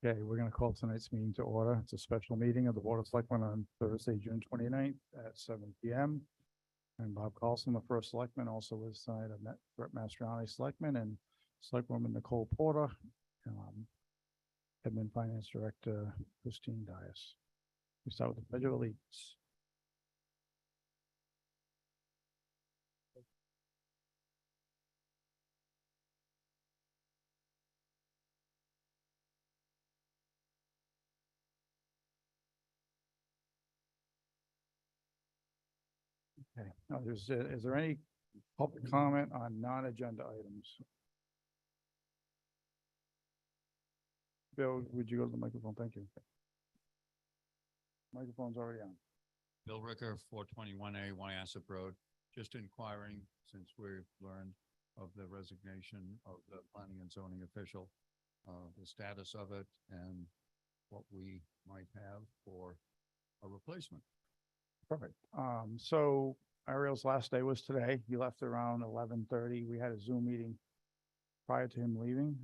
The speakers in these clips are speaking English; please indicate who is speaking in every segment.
Speaker 1: Okay, we're gonna call tonight's meeting to order. It's a special meeting of the Board of Selectmen on Thursday, June 29th at 7 p.m. And Bob Carlson, the first selectman, also was tonight of Brett Mastriani Selectman and Selectwoman Nicole Porter, Admin Finance Director Christine Dias. We start with the Pledge of Allegiance. Okay, now is there any public comment on non-agenda items? Bill, would you go to the microphone? Thank you. Microphone's already on.
Speaker 2: Bill Ricker, 421A Wyasip Road, just inquiring, since we've learned of the resignation of the planning and zoning official, the status of it and what we might have for a replacement.
Speaker 1: Perfect. So Ariel's last day was today. He left around 11:30. We had a Zoom meeting prior to him leaving.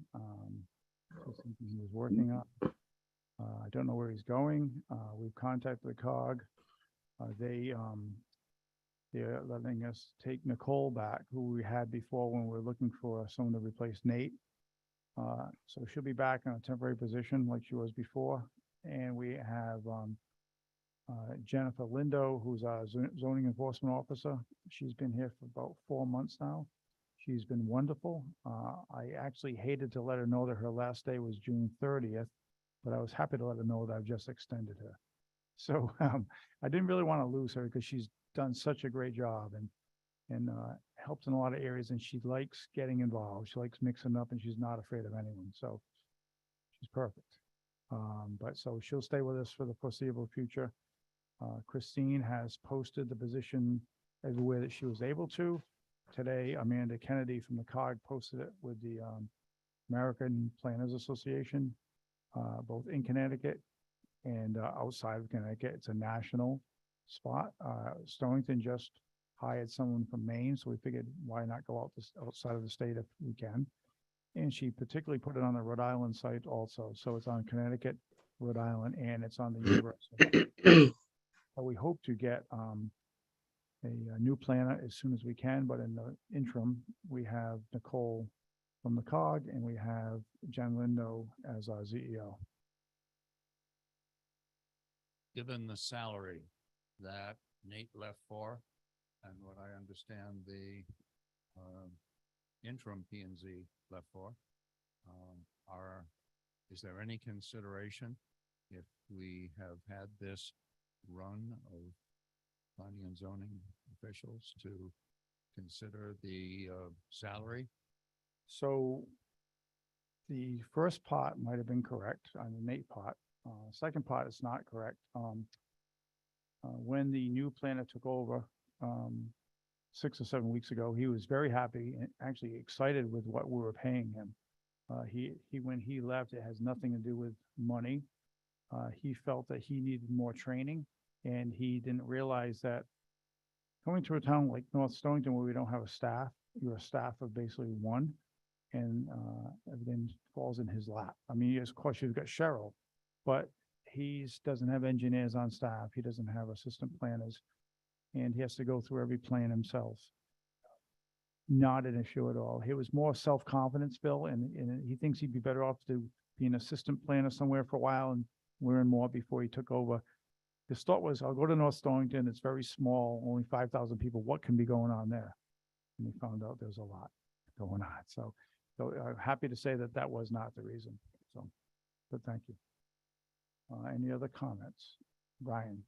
Speaker 1: He was working on. I don't know where he's going. We've contacted the COG. They're letting us take Nicole back, who we had before when we were looking for someone to replace Nate. So she'll be back in a temporary position like she was before. And we have Jennifer Lindo, who's our zoning enforcement officer. She's been here for about 4 months now. She's been wonderful. I actually hated to let her know that her last day was June 30th, but I was happy to let her know that I've just extended her. So I didn't really want to lose her because she's done such a great job and helps in a lot of areas, and she likes getting involved. She likes mixing up, and she's not afraid of anyone. So she's perfect. But so she'll stay with us for the foreseeable future. Christine has posted the position everywhere that she was able to. Today, Amanda Kennedy from the COG posted it with the American Planners Association, both in Connecticut and outside of Connecticut. It's a national spot. Stonington just hired someone from Maine, so we figured why not go outside of the state if we can. And she particularly put it on the Rhode Island site also. So it's on Connecticut, Rhode Island, and it's on the university. So we hope to get a new planner as soon as we can, but in the interim, we have Nicole from the COG and we have Jen Lindo as our CEO.
Speaker 2: Given the salary that Nate left for, and what I understand the interim P&Z left for, is there any consideration if we have had this run of planning and zoning officials to consider the salary?
Speaker 1: So the first part might have been correct on the Nate part. Second part is not correct. When the new planner took over 6 or 7 weeks ago, he was very happy and actually excited with what we were paying him. When he left, it has nothing to do with money. He felt that he needed more training, and he didn't realize that coming to a town like North Stonington where we don't have a staff, you're a staff of basically one, and everything falls in his lap. I mean, of course, you've got Cheryl, but he doesn't have engineers on staff. He doesn't have assistant planners, and he has to go through every plan himself. Not an issue at all. He was more self-confidence, Bill, and he thinks he'd be better off to be an assistant planner somewhere for a while and learn more before he took over. His thought was, I'll go to North Stonington. It's very small, only 5,000 people. What can be going on there? And he found out there's a lot going on. So I'm happy to say that that was not the reason. So, but thank you. Any other comments? Brian?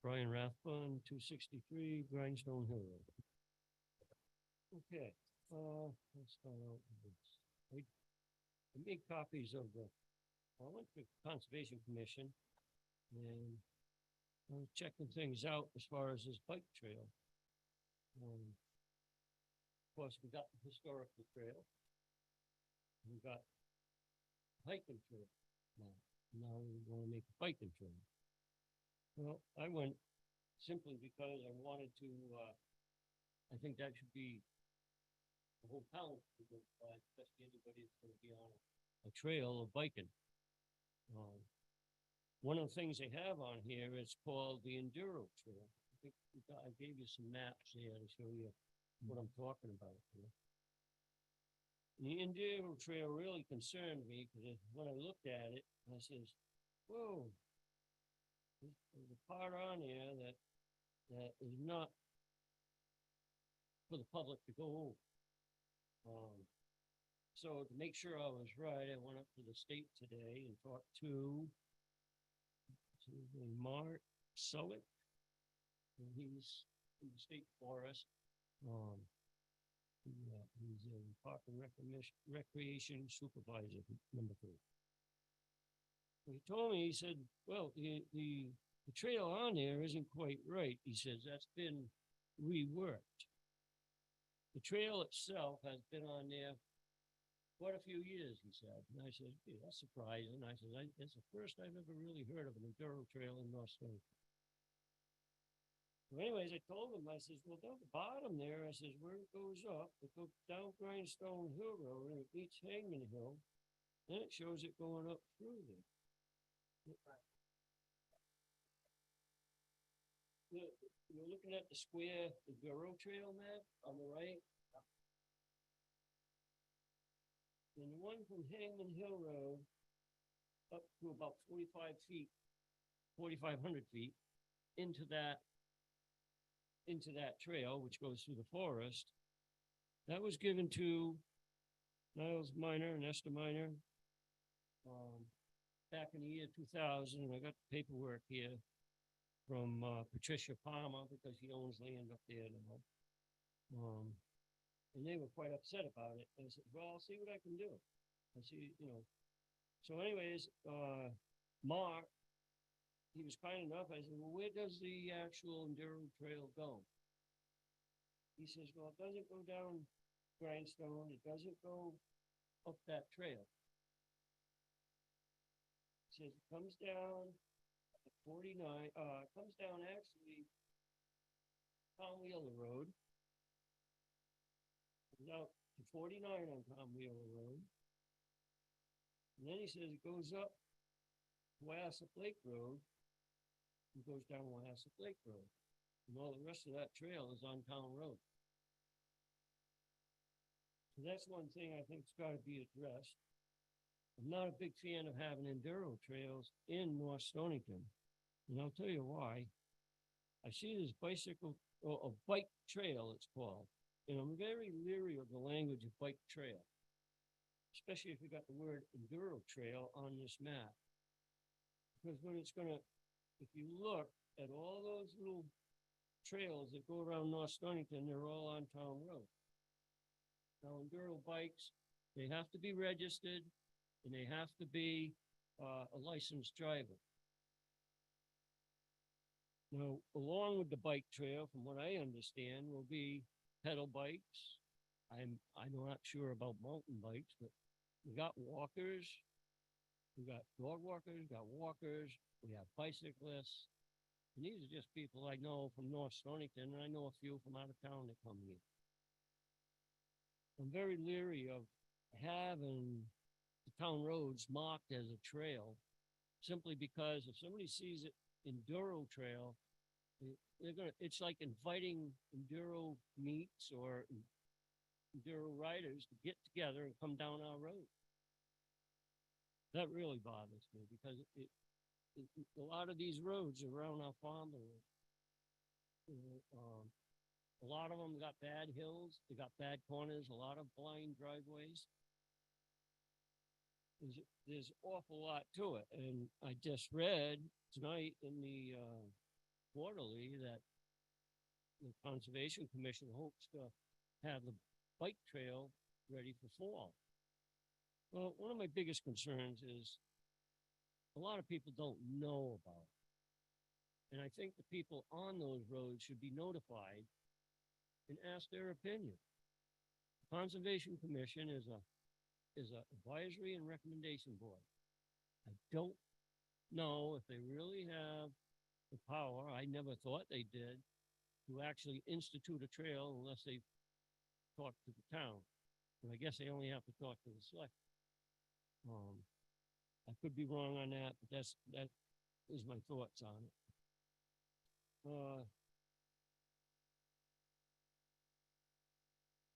Speaker 3: Brian Rathbun, 263 Grindstone Hill Road. Okay, let's start out with this. I made copies of I went to Conservation Commission and I was checking things out as far as this bike trail. Of course, we got the historical trail. We got hiking trail. Now we want to make a biking trail. Well, I went simply because I wanted to I think that should be the whole town, especially anybody that's gonna be on a trail or biking. One of the things they have on here is called the Enduro Trail. I think I gave you some maps there to show you what I'm talking about here. The Enduro Trail really concerned me because when I looked at it, I says, whoa, there's a part on here that is not for the public to go over. So to make sure I was right, I went up to the state today and talked to Mark Sullick, and he's in the state forest. He's a park and recreation supervisor, number 3. He told me, he said, well, the trail on there isn't quite right. He says, that's been reworked. The trail itself has been on there quite a few years, he said. And I said, gee, that's surprising. I said, it's the first I've ever really heard of an enduro trail in North Stonington. So anyways, I told him, I says, well, down the bottom there, I says, where it goes up, it goes down Grindstone Hill Road and it meets Hangman Hill. Then it shows it going up through there. You're looking at the square enduro trail map on the right. And the one from Hangman Hill Road up to about 4,500 feet into that trail, which goes through the forest, that was given to Niles Minor and Esther Minor back in the year 2000. And I got the paperwork here from Patricia Palmer because he owns land up there now. And they were quite upset about it. And I said, well, I'll see what I can do. I see, So anyways, Mark, he was kind enough. I said, well, where does the actual enduro trail go? He says, well, it doesn't go down Grindstone. It doesn't go up that trail. He says it comes down at 49, comes down actually Tom Wheeler Road. Out to 49 on Tom Wheeler Road. And then he says it goes up Wassop Lake Road. It goes down Wassop Lake Road. And all the rest of that trail is on town road. So that's one thing I think's got to be addressed. I'm not a big fan of having enduro trails in North Stonington. And I'll tell you why. I see this bicycle, or a bike trail, it's called. And I'm very leery of the language of bike trail, especially if you got the word enduro trail on this map. Because if you look at all those little trails that go around North Stonington, they're all on town road. Now, enduro bikes, they have to be registered and they have to be a licensed driver. Now, along with the bike trail, from what I understand, will be pedal bikes. I'm not sure about mountain bikes, but we got walkers, we got dog walkers, got walkers, we have bicyclists. And these are just people I know from North Stonington, and I know a few from out of town that come here. I'm very leery of having the town roads marked as a trail, simply because if somebody sees it enduro trail, it's like inviting enduro meets or enduro riders to get together and come down our road. That really bothers me because a lot of these roads around our farmland, a lot of them got bad hills, they got bad corners, a lot of blind driveways. There's an awful lot to it. And I just read tonight in the quarterly that the Conservation Commission hopes to have the bike trail ready for fall. Well, one of my biggest concerns is a lot of people don't know about it. And I think the people on those roads should be notified and ask their opinion. The Conservation Commission is a advisory and recommendation board. I don't know if they really have the power, I never thought they did, to to actually institute a trail unless they talk to the town. And I guess they only have to talk to the select. I could be wrong on that, but that is my thoughts on it.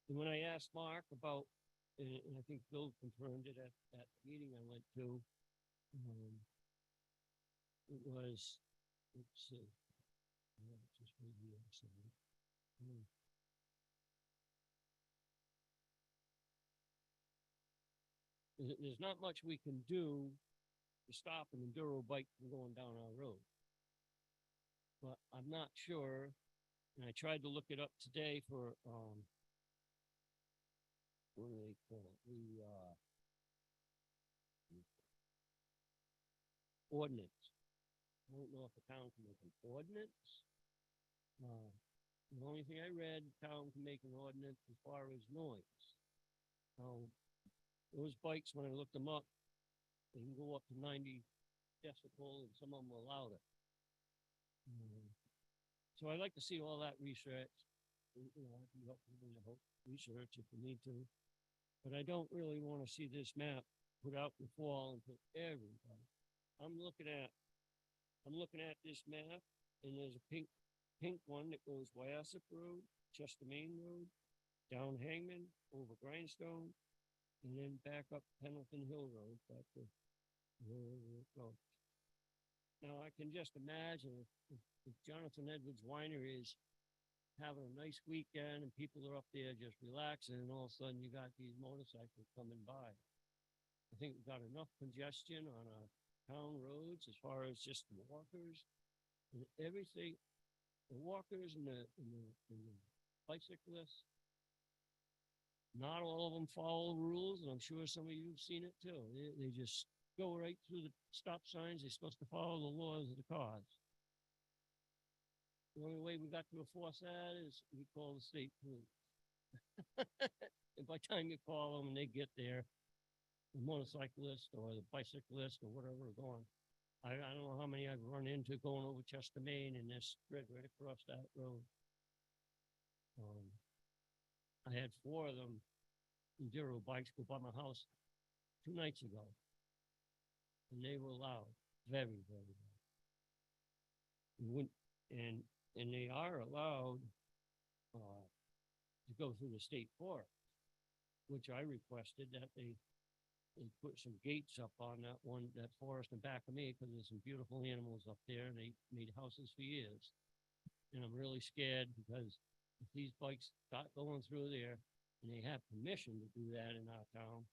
Speaker 3: And when I asked Mark about, and I think Bill confirmed it at that meeting I went to, it was, let's see. Just maybe I'm sorry. There's not much we can do to stop an enduro bike from going down our road. But I'm not sure, and I tried to look it up today for, what do they call it? Ordinance. I don't know if the town can make an ordinance. The only thing I read, the town can make an ordinance as far as noise. Those bikes, when I looked them up, they can go up to 90 decibel, and some of them are louder. So I'd like to see all that research. You know, I can help you with the research if you need to. But I don't really want to see this map put out in the fall and put everybody. I'm looking at this map, and there's a pink one that goes Wyasip Road, Chester Main Road, down Hangman, over Grindstone, and then back up Pendleton Hill Road, back to where it goes. Now, I can just imagine if Jonathan Edwards Winery is having a nice weekend and people are up there just relaxing, and all of a sudden you got these motorcycles coming by. I think we've got enough congestion on our town roads as far as just the walkers and everything. The walkers and the bicyclists, not all of them follow the rules, and I'm sure some of you have seen it too. They just go right through the stop signs. They're supposed to follow the laws of the cars. The only way we got to enforce that is we call the state police. And by the time you call them and they get there, the motorcyclist or the bicyclist or whatever are going. I don't know how many I've run into going over Chester, Maine, and they're spread right across that road. I had 4 of them enduro bikes go by my house 2 nights ago, and they were loud, very, very loud. And they are allowed to go through the state forest, which I requested that they put some gates up on that forest in back of me, because there's some beautiful animals up there, and they made houses for years. And I'm really scared, because if these bikes start going through there, and they have permission to do that in our town,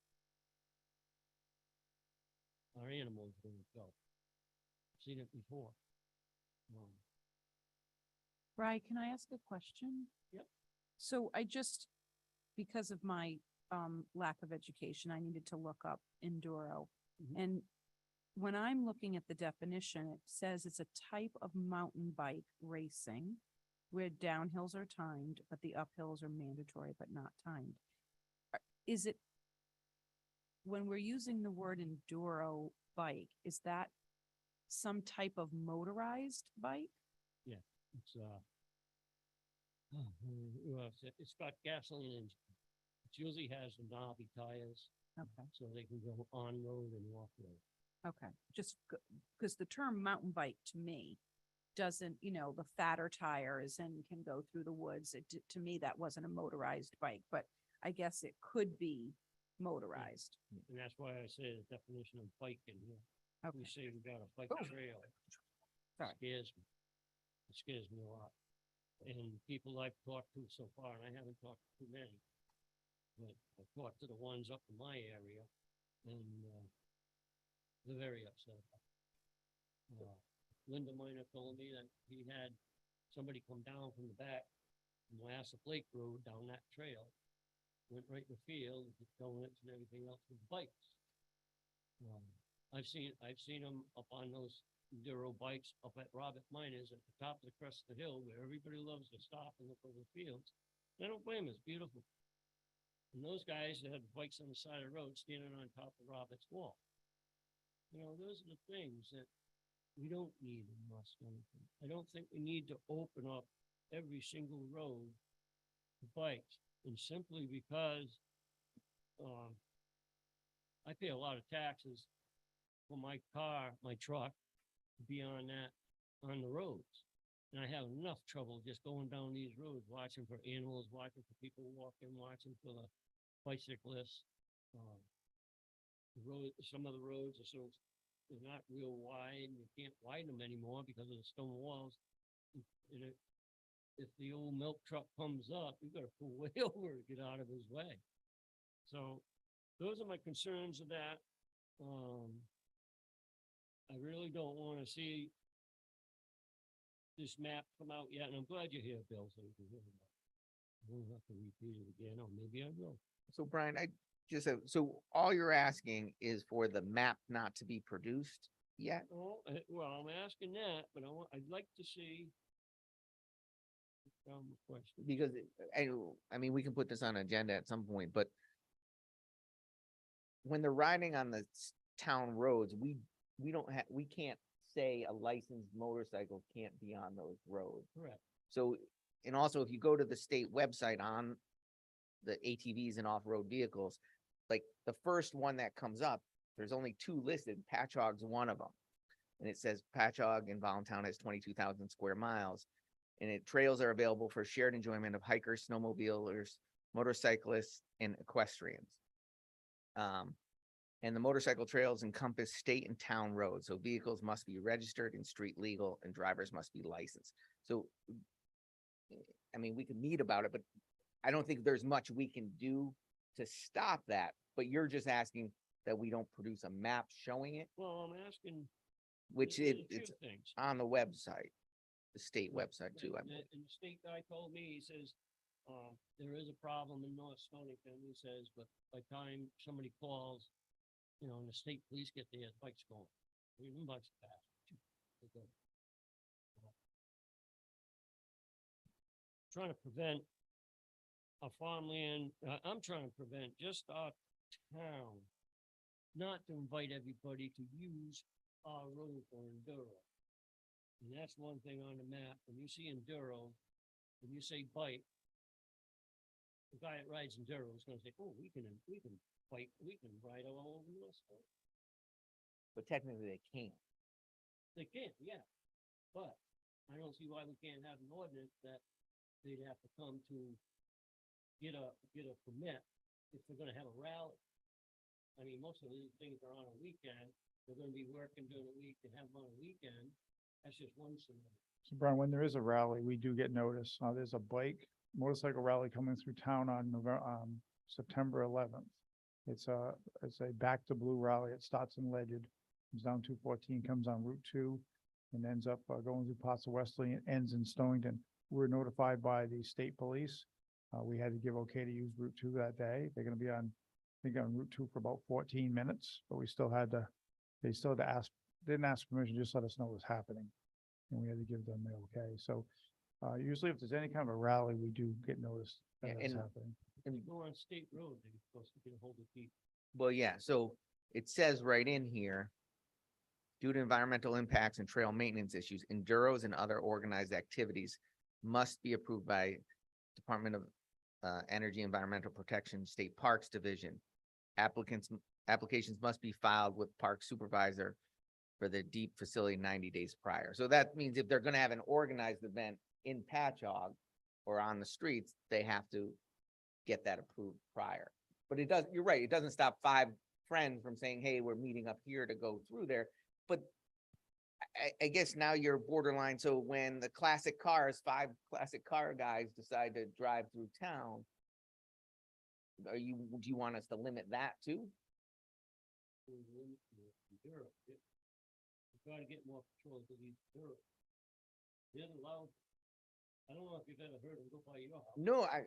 Speaker 3: our animals are gonna go. I've seen it before.
Speaker 4: Bri, can I ask a question?
Speaker 3: Yep.
Speaker 4: So because of my lack of education, I needed to look up enduro.
Speaker 3: Mhm.
Speaker 4: And when I'm looking at the definition, it says it's a type of mountain bike racing where downhills are timed, but the uphills are mandatory but not timed. Is it, when we're using the word enduro bike, is that some type of motorized bike?
Speaker 3: It's got gasoline engine. It usually has the knobby tires,
Speaker 4: Okay,
Speaker 3: so they can go on road and off road.
Speaker 4: okay. Just because the term mountain bike to me doesn't, the fatter tires and can go through the woods. To me, that wasn't a motorized bike, but I guess it could be motorized.
Speaker 3: And that's why I say the definition of bike in here. We
Speaker 4: Okay,
Speaker 3: say we got a bike
Speaker 4: Oh.
Speaker 3: trail.
Speaker 4: Sorry.
Speaker 3: Scares me. It scares me a lot. And people I've talked to so far, and I haven't talked to too many, but I've talked to the ones up in my area, and they're very upset. Linda Miner told me that he had somebody come down from the back from Wyasip Lake Road down that trail, went right in the field, donuts and everything else with bikes. I've seen them up on those enduro bikes up at Robert Miner's at the top of the crest of the hill, where everybody loves to stop and look over the fields. I don't blame them, it's beautiful. And those guys that had bikes on the side of the road standing on top of Robert's wall. Those are the things that we don't need in West Wisconsin. I don't think we need to open up every single road for bikes. And simply because, I pay a lot of taxes for my car, my truck, to be on on the roads. And I have enough trouble just going down these roads, watching for animals, watching for people walking, watching for the bicyclists. The road, some of the roads are so, they're not real wide, and you can't widen them anymore because of the stone walls. And if the old milk truck comes up, you gotta pull way over to get out of his way. So those are my concerns of that. I really don't wanna see this map come out yet, and I'm glad you're here, Bill, so you can hear it. I won't have to repeat it again, or maybe I will.
Speaker 5: So Brian, I just, so all you're asking is for the map not to be produced yet?
Speaker 3: Well, I'm asking that, but I'd like to see. Question.
Speaker 5: Because I mean, we can put this on agenda at some point, but when they're riding on the town roads, we can't say a licensed motorcycle can't be on those roads.
Speaker 3: Correct.
Speaker 5: So, and also if you go to the state website on the ATVs and off-road vehicles, like the first one that comes up, there's only 2 listed, Patchogue's one of them. And it says Patchogue in Voluntown has 22,000 square miles. And trails are available for shared enjoyment of hikers, snowmobilers, motorcyclists, and equestrians. And the motorcycle trails encompass state and town roads, so vehicles must be registered and street legal, and drivers must be licensed. So, I mean, we can meet about it, but I don't think there's much we can do to stop that. But you're just asking that we don't produce a map showing it,
Speaker 3: Well, I'm asking.
Speaker 5: which
Speaker 3: there's a few
Speaker 5: it's
Speaker 3: things.
Speaker 5: on the website, the state website too.
Speaker 3: And the state guy told me, he says, there is a problem in North Stonington, he says, but by the time somebody calls, you know, and the state police get there, bikes going. Even bikes fast. They go. Trying to prevent a farmland, I'm trying to prevent just our town, not to invite everybody to use our road for enduro. And that's one thing on the map. When you see enduro, when you say bike, the guy that rides enduro is gonna say, oh, we can bike, we can ride all over North Star.
Speaker 5: But technically they can't.
Speaker 3: They can, yeah. But I don't see why we can't have an ordinance that they'd have to come to get a permit if they're gonna have a rally. I mean, most of these things are on a weekend. They're gonna be working during the week to have them on a weekend. That's just one scenario.
Speaker 1: So Brian, when there is a rally, we do get notice. There's a motorcycle rally coming through town on September 11th. It's a Back to Blue rally. It starts in Ledyard, comes down 214, comes on Route 2, and ends up going through parts of Wesley and ends in Stonington. We're notified by the state police. We had to give okay to use Route 2 that day. They're going to be on Route 2 for about 14 minutes, but they still had to didn't ask permission, just let us know it was happening. And we had to give them the okay. So usually if there's any kind of a rally, we do get noticed that
Speaker 5: Yeah,
Speaker 1: it's
Speaker 5: and-
Speaker 1: happening.
Speaker 3: If you go on state road, they're supposed to get a hold of people.
Speaker 5: Well, yeah, so it says right in here, due to environmental impacts and trail maintenance issues, enduros and other organized activities must be approved by Department of Energy Environmental Protection State Parks Division. Applications must be filed with park supervisor for the deep facility 90 days prior. So that means if they're gonna have an organized event in Patchogue or on the streets, they have to get that approved prior. But it does, you're right, it doesn't stop 5 friends from saying, hey, we're meeting up here to go through there. But I guess now you're borderline, so when the 5 classic car guys decide to drive through town, do you want us to limit that too?
Speaker 3: Enduro. You gotta get more control of these enduro. They're allowed. I don't know if you've ever heard them go by your house.
Speaker 5: No, I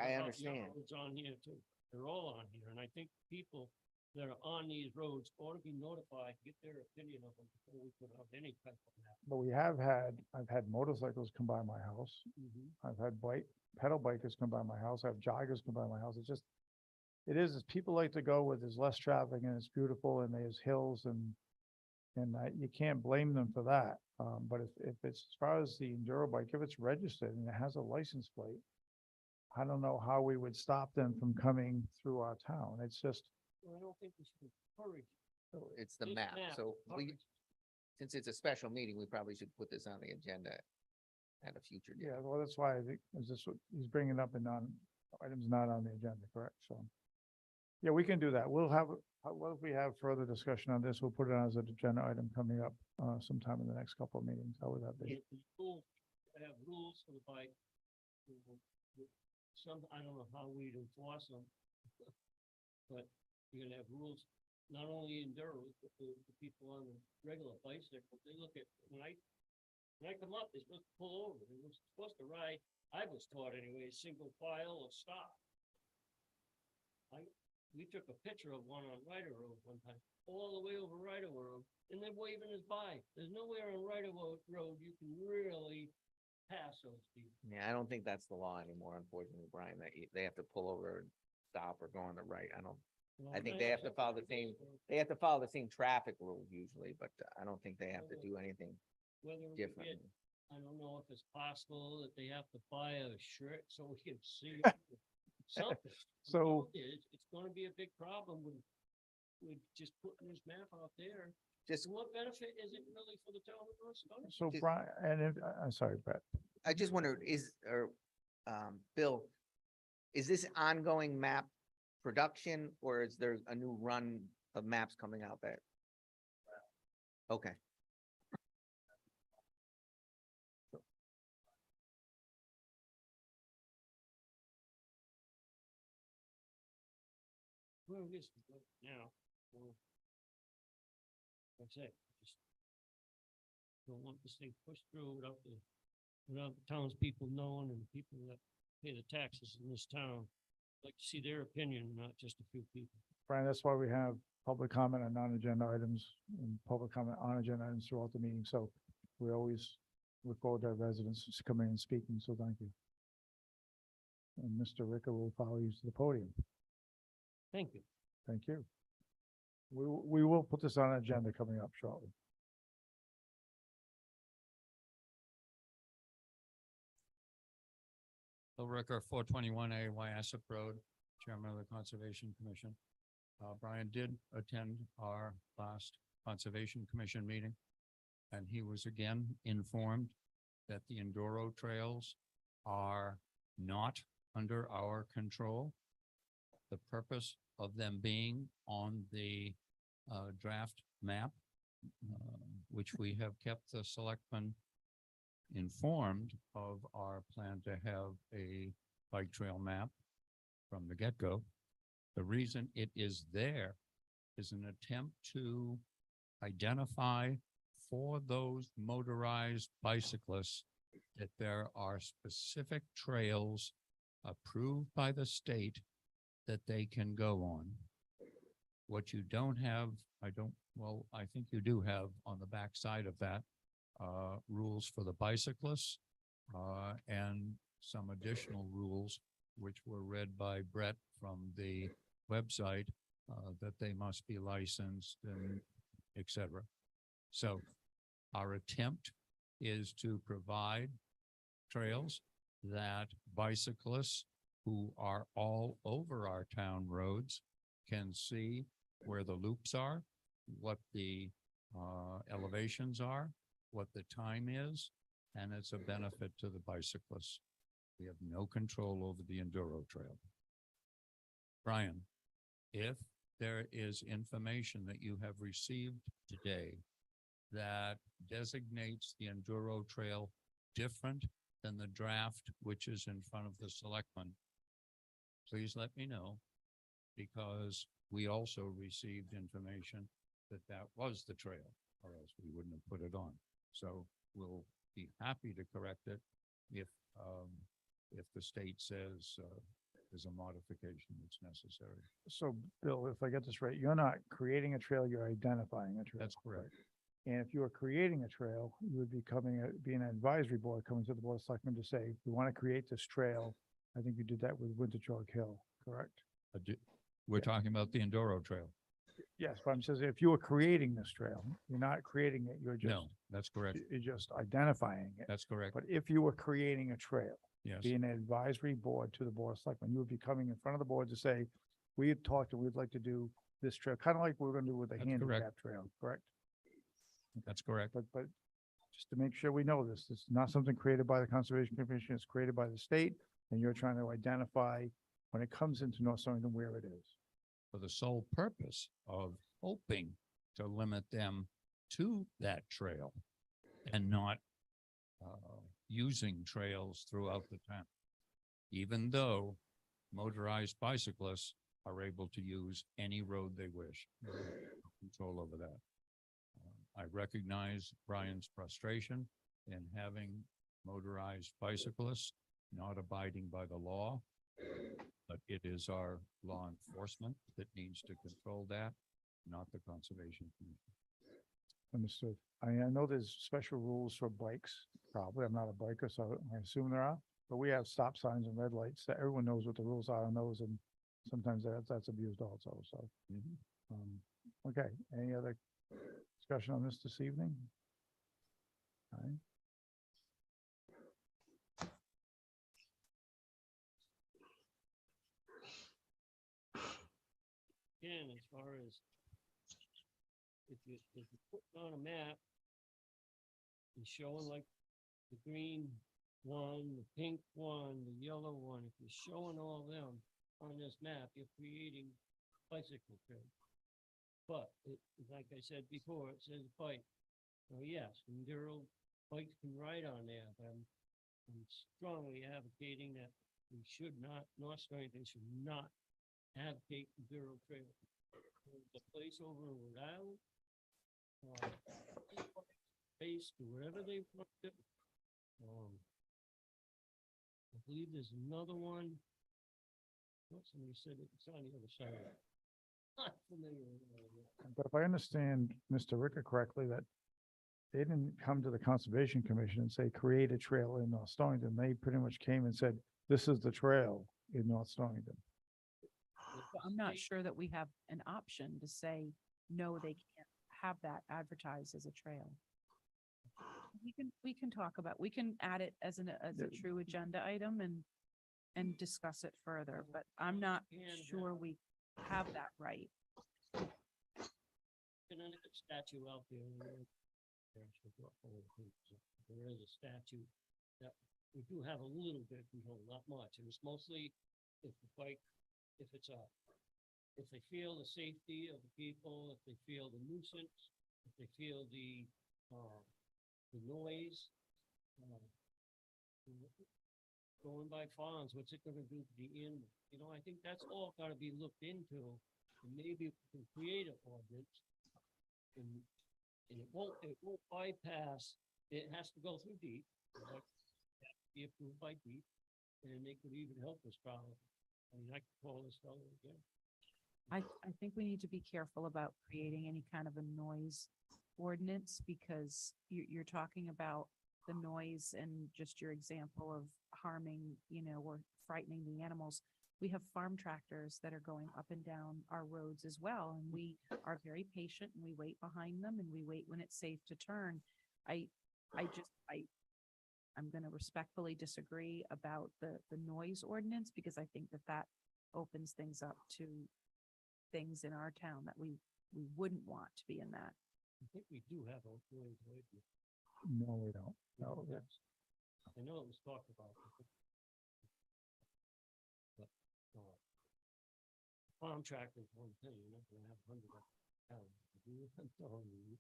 Speaker 3: Your
Speaker 5: understand.
Speaker 3: road's on here too. They're all on here, and I think people that are on these roads ought to be notified, get their opinion of them before we put out any type of map.
Speaker 1: But I've had motorcycles come by my house. I've had pedal bikers come by my house. I have joggers come by my house. It is, people like to go where there's less traffic and it's beautiful and there's hills and And you can't blame them for that. But if it's as far as the Enduro bike, if it's registered and it has a license plate, I don't know how we would stop them from coming through our town. It's just,
Speaker 3: Well, I don't think we should encourage.
Speaker 5: It's the
Speaker 3: this
Speaker 5: map, so we,
Speaker 3: encourages-
Speaker 5: since it's a special meeting, we probably should put this on the agenda at a future date.
Speaker 1: yeah, well, that's why I think, is this what he's bringing up in items not on the agenda, correct? So, yeah, we can do that. We'll have, what if we have further discussion on this? We'll put it on as an agenda item coming up, sometime in the next couple of meetings. How would that be?
Speaker 3: The rules, I have rules for the bike. Some, I don't know how we'd enforce them. But you're gonna have rules, not only in Durham, but the people on the regular bicycle, they look at, when I come up, they're supposed to pull over, they're supposed to ride, I was taught anyway, single file or stop. We took a picture of one on Ryder Road one time, all the way over Ryder Road, and they're waving us by. There's nowhere on Ryder Road you can really pass those people.
Speaker 5: Yeah, I don't think that's the law anymore, unfortunately, Brian, that they have to pull over and stop or go on the right. I think they have to follow the same, they have to follow the same traffic rules usually, but I don't think they have to do anything
Speaker 3: Whether we get,
Speaker 5: differently.
Speaker 3: I don't know if it's possible that they have to buy a shirt so we can see something.
Speaker 1: So,
Speaker 3: It's gonna be a big problem with just putting this map out there.
Speaker 5: Just,
Speaker 3: And what benefit is it really for the town of North Dakota?
Speaker 1: so
Speaker 5: Just-
Speaker 1: Brian, and if, I'm sorry, Brett.
Speaker 5: I just wonder, Bill, is this ongoing map production or is there a new run of maps coming out there? Okay,
Speaker 3: Well, this is good now. Like I say, just don't want this thing pushed through without the townspeople knowing and people that pay the taxes in this town. Like to see their opinion, not just a few people.
Speaker 1: Brian, that's why we have public comment on non-agenda items and public comment on agenda items throughout the meeting. So we always look forward to our residents coming and speaking, so thank you. And Mr. Ricker will follow you to the podium.
Speaker 3: Thank you.
Speaker 1: Thank you. We will put this on an agenda coming up shortly.
Speaker 2: Bill Ricker, 421A Wyasip Road, Chairman of the Conservation Commission. Brian did attend our last Conservation Commission meeting, and he was again informed that the Enduro trails are not under our control. The purpose of them being on the draft map, which we have kept the selectmen informed of our plan to have a bike trail map from the get-go. The reason it is there is an attempt to identify for those motorized bicyclists that there are specific trails approved by the state that they can go on. What you don't have, I think you do have on the back side of that, rules for the bicyclists, and some additional rules which were read by Brett from the website, that they must be licensed and et cetera. So our attempt is to provide trails that bicyclists who are all over our town roads can see where the loops are, what the elevations are, what the time is, and it's a benefit to the bicyclists. We have no control over the Enduro trail. Brian, if there is information that you have received today that designates the Enduro trail different than the draft which is in front of the selectmen, please let me know, because we also received information that that was the trail, or else we wouldn't have put it on. So we'll be happy to correct it if the state says there's a modification that's necessary.
Speaker 1: So, Bill, if I get this right, you're not creating a trail, you're identifying a trail.
Speaker 2: That's correct.
Speaker 1: And if you are creating a trail, you would be being an advisory board, coming to the Board of Selectmen to say, we want to create this trail. I think you did that with Winter Chalk Hill, correct?
Speaker 2: We're talking about the Enduro trail.
Speaker 1: Yes, but I'm saying if you were creating this trail, you're not creating it, you're just,
Speaker 2: No, that's correct.
Speaker 1: you're just identifying it.
Speaker 2: That's correct.
Speaker 1: But if you were creating a trail,
Speaker 2: Yes,
Speaker 1: being an advisory board to the board of selectmen, you would be coming in front of the board to say, we had talked and we'd like to do this trail, kind of like we're gonna do with the
Speaker 2: That's correct.
Speaker 1: handicap trail, correct?
Speaker 2: that's correct.
Speaker 1: But just to make sure we know this, it's not something created by the Conservation Commission, it's created by the state, and you're trying to identify when it comes into North Stonington where it is.
Speaker 2: For the sole purpose of hoping to limit them to that trail and not using trails throughout the town. Even though motorized bicyclists are able to use any road they wish. No control over that. I recognize Brian's frustration in having motorized bicyclists not abiding by the law. But it is our law enforcement that needs to control that, not the Conservation Commission.
Speaker 1: Understood. I know there's special rules for bikes, probably. I'm not a biker, so I assume there are. But we have stop signs and red lights that everyone knows what the rules are on those, and sometimes that's abused also, so. Okay, any other discussion on this evening? All right.
Speaker 3: Again, as far as if you put on a map and showing like the green one, the pink one, the yellow one, if you're showing all them on this map, you're creating bicycle trails. But it, like I said before, it says bike. So yes, enduro bikes can ride on there, but I'm strongly advocating that we should not, North Stonington should not advocate enduro trail. The place over in Rhode Island, based to wherever they want it. I believe there's another one. What somebody said it's on the other side. Not familiar with all of that.
Speaker 1: But if I understand Mr. Ricker correctly, that they didn't come to the Conservation Commission and say, create a trail in North Stonington. They pretty much came and said, this is the trail in North Stonington.
Speaker 4: But I'm not sure that we have an option to say, no, they can't have that advertised as a trail. We can talk about, we can add it as a true agenda item and discuss it further, but I'm not sure we have that right.
Speaker 3: Connecticut statute out there. There is a statute that we do have a little bit control, not much, and it's mostly if the bike, if they feel the safety of the people, if they feel the nuisance, if they feel the noise, going by farms, what's it gonna do to the animal? You know, I think that's all gotta be looked into, and maybe we can create an ordinance. And it won't bypass, it has to go through DEEP, like, be approved by DEEP, and they could even help us probably. I mean, I could call this fellow again.
Speaker 4: I think we need to be careful about creating any kind of a noise ordinance because you're talking about the noise and just your example of harming, or frightening the animals. We have farm tractors that are going up and down our roads as well. And we are very patient and we wait behind them and we wait when it's safe to turn. I'm going to respectfully disagree about the noise ordinance because I think that opens things up to things in our town that we wouldn't want to be in that.
Speaker 3: I think we do have a noise ordinance.
Speaker 1: No, we don't. No,
Speaker 3: Yes. I know it was talked about. But, farm tractor is one thing, you're not gonna have 100 of them. I'm telling you,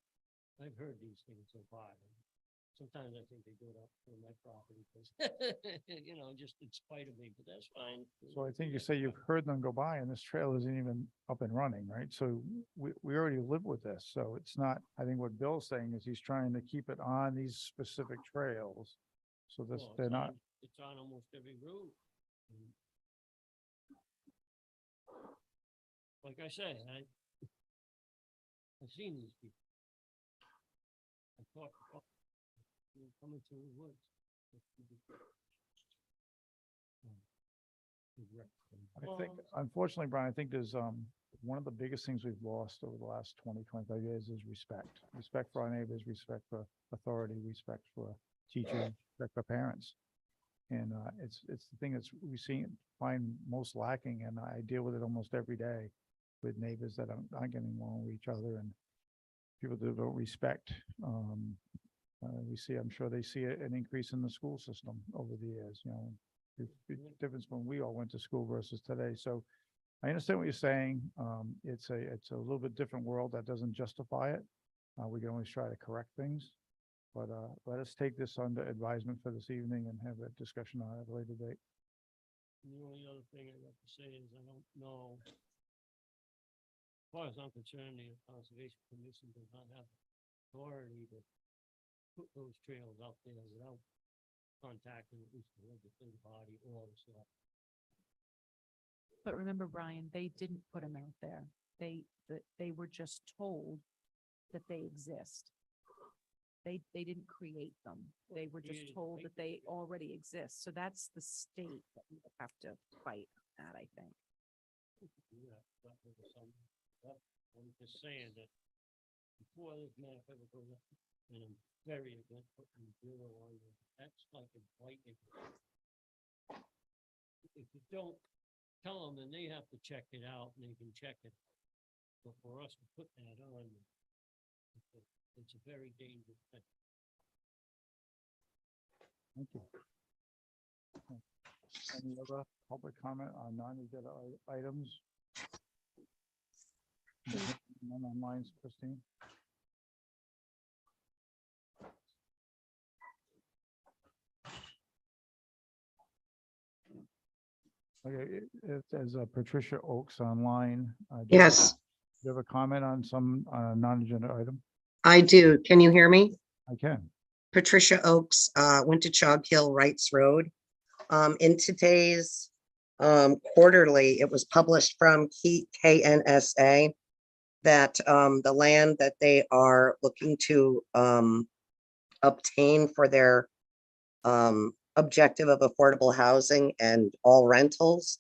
Speaker 3: I've heard these things so far. Sometimes I think they do it up on my property because, just in spite of me, but that's fine.
Speaker 1: So I think you say you've heard them go by and this trail isn't even up and running, right? So we already live with this. So it's not, I think what Bill's saying is he's trying to keep it on these specific trails. So this,
Speaker 3: Well,
Speaker 1: they're not,
Speaker 3: it's on almost every road. And like I say, I've seen these people. I talked about coming through the woods.
Speaker 1: I think, unfortunately, Brian, I think there's, one of the biggest things we've lost over the last 20, 25 years is respect. Respect for our neighbors, respect for authority, respect for teachers, respect for parents. And it's the thing that's find most lacking, and I deal with it almost every day with neighbors that aren't getting along with each other and people that don't respect. I'm sure they see an increase in the school system over the years, you know, the difference when we all went to school versus today. So I understand what you're saying. It's a little bit different world that doesn't justify it. We can always try to correct things. But let us take this under advisement for this evening and have a discussion on it at a later date.
Speaker 3: The only other thing I'd have to say is I don't know. As far as I'm concerned, the Conservation Commission does not have authority to put those trails out there without contacting at least the legislative body or the select.
Speaker 4: But remember, Brian, they didn't put them out there. They were just told that they exist. They didn't create them. They were just
Speaker 3: Created,
Speaker 4: told
Speaker 3: right?
Speaker 4: that they already exist. So that's the state that we would have to fight that, I think.
Speaker 3: Yeah, that was some, but I'm just saying that before this map ever goes up, and I'm very against putting zero on there, that's like a blatant. If you don't tell them, then they have to check it out and they can check it. But for us to put that on, it's a very dangerous thing.
Speaker 1: Thank you. Any other public comment on non-agenda items? None on lines, Christine? Okay, there's Patricia Oakes online.
Speaker 6: Yes,
Speaker 1: Do you have a comment on some non-agenda item?
Speaker 6: I do. Can you hear me?
Speaker 1: I can.
Speaker 6: Patricia Oakes, went to Chog Hill Wrights Road. In today's quarterly, it was published from KNSA that the land that they are looking to obtain for their objective of affordable housing and all rentals.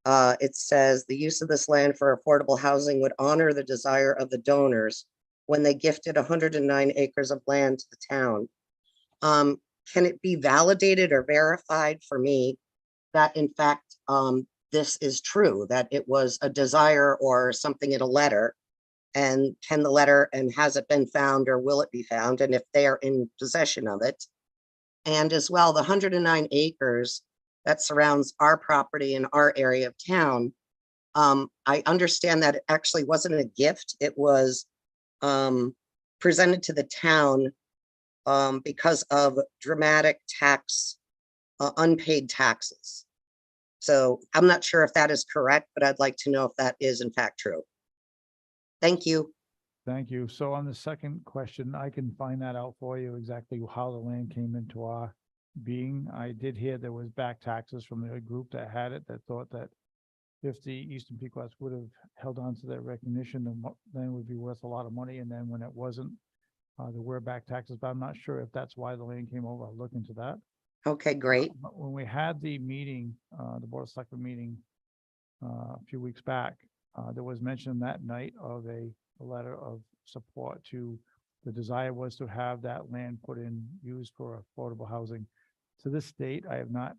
Speaker 6: It says the use of this land for affordable housing would honor the desire of the donors when they gifted 109 acres of land to the town. Can it be validated or verified for me that in fact this is true, that it was a desire or something in a letter? And can the letter, and has it been found or will it be found? And if they are in possession of it? And as well, the 109 acres that surrounds our property in our area of town, I understand that it actually wasn't a gift. It was presented to the town because of dramatic tax, unpaid taxes. So I'm not sure if that is correct, but I'd like to know if that is in fact true. Thank you.
Speaker 1: Thank you. So on the second question, I can find that out for you, exactly how the land came into our being. I did hear there was back taxes from the group that had it, that thought that if the Eastern Pequots would have held on to that recognition, the land would be worth a lot of money. And then when it wasn't, there were back taxes, but I'm not sure if that's why the land came over. I'll look into that.
Speaker 6: Okay, great.
Speaker 1: But when we had the meeting, the Board of Selectmen meeting a few weeks back, there was mention that night of a letter of support to, the desire was to have that land put in, used for affordable housing. To this date, I have not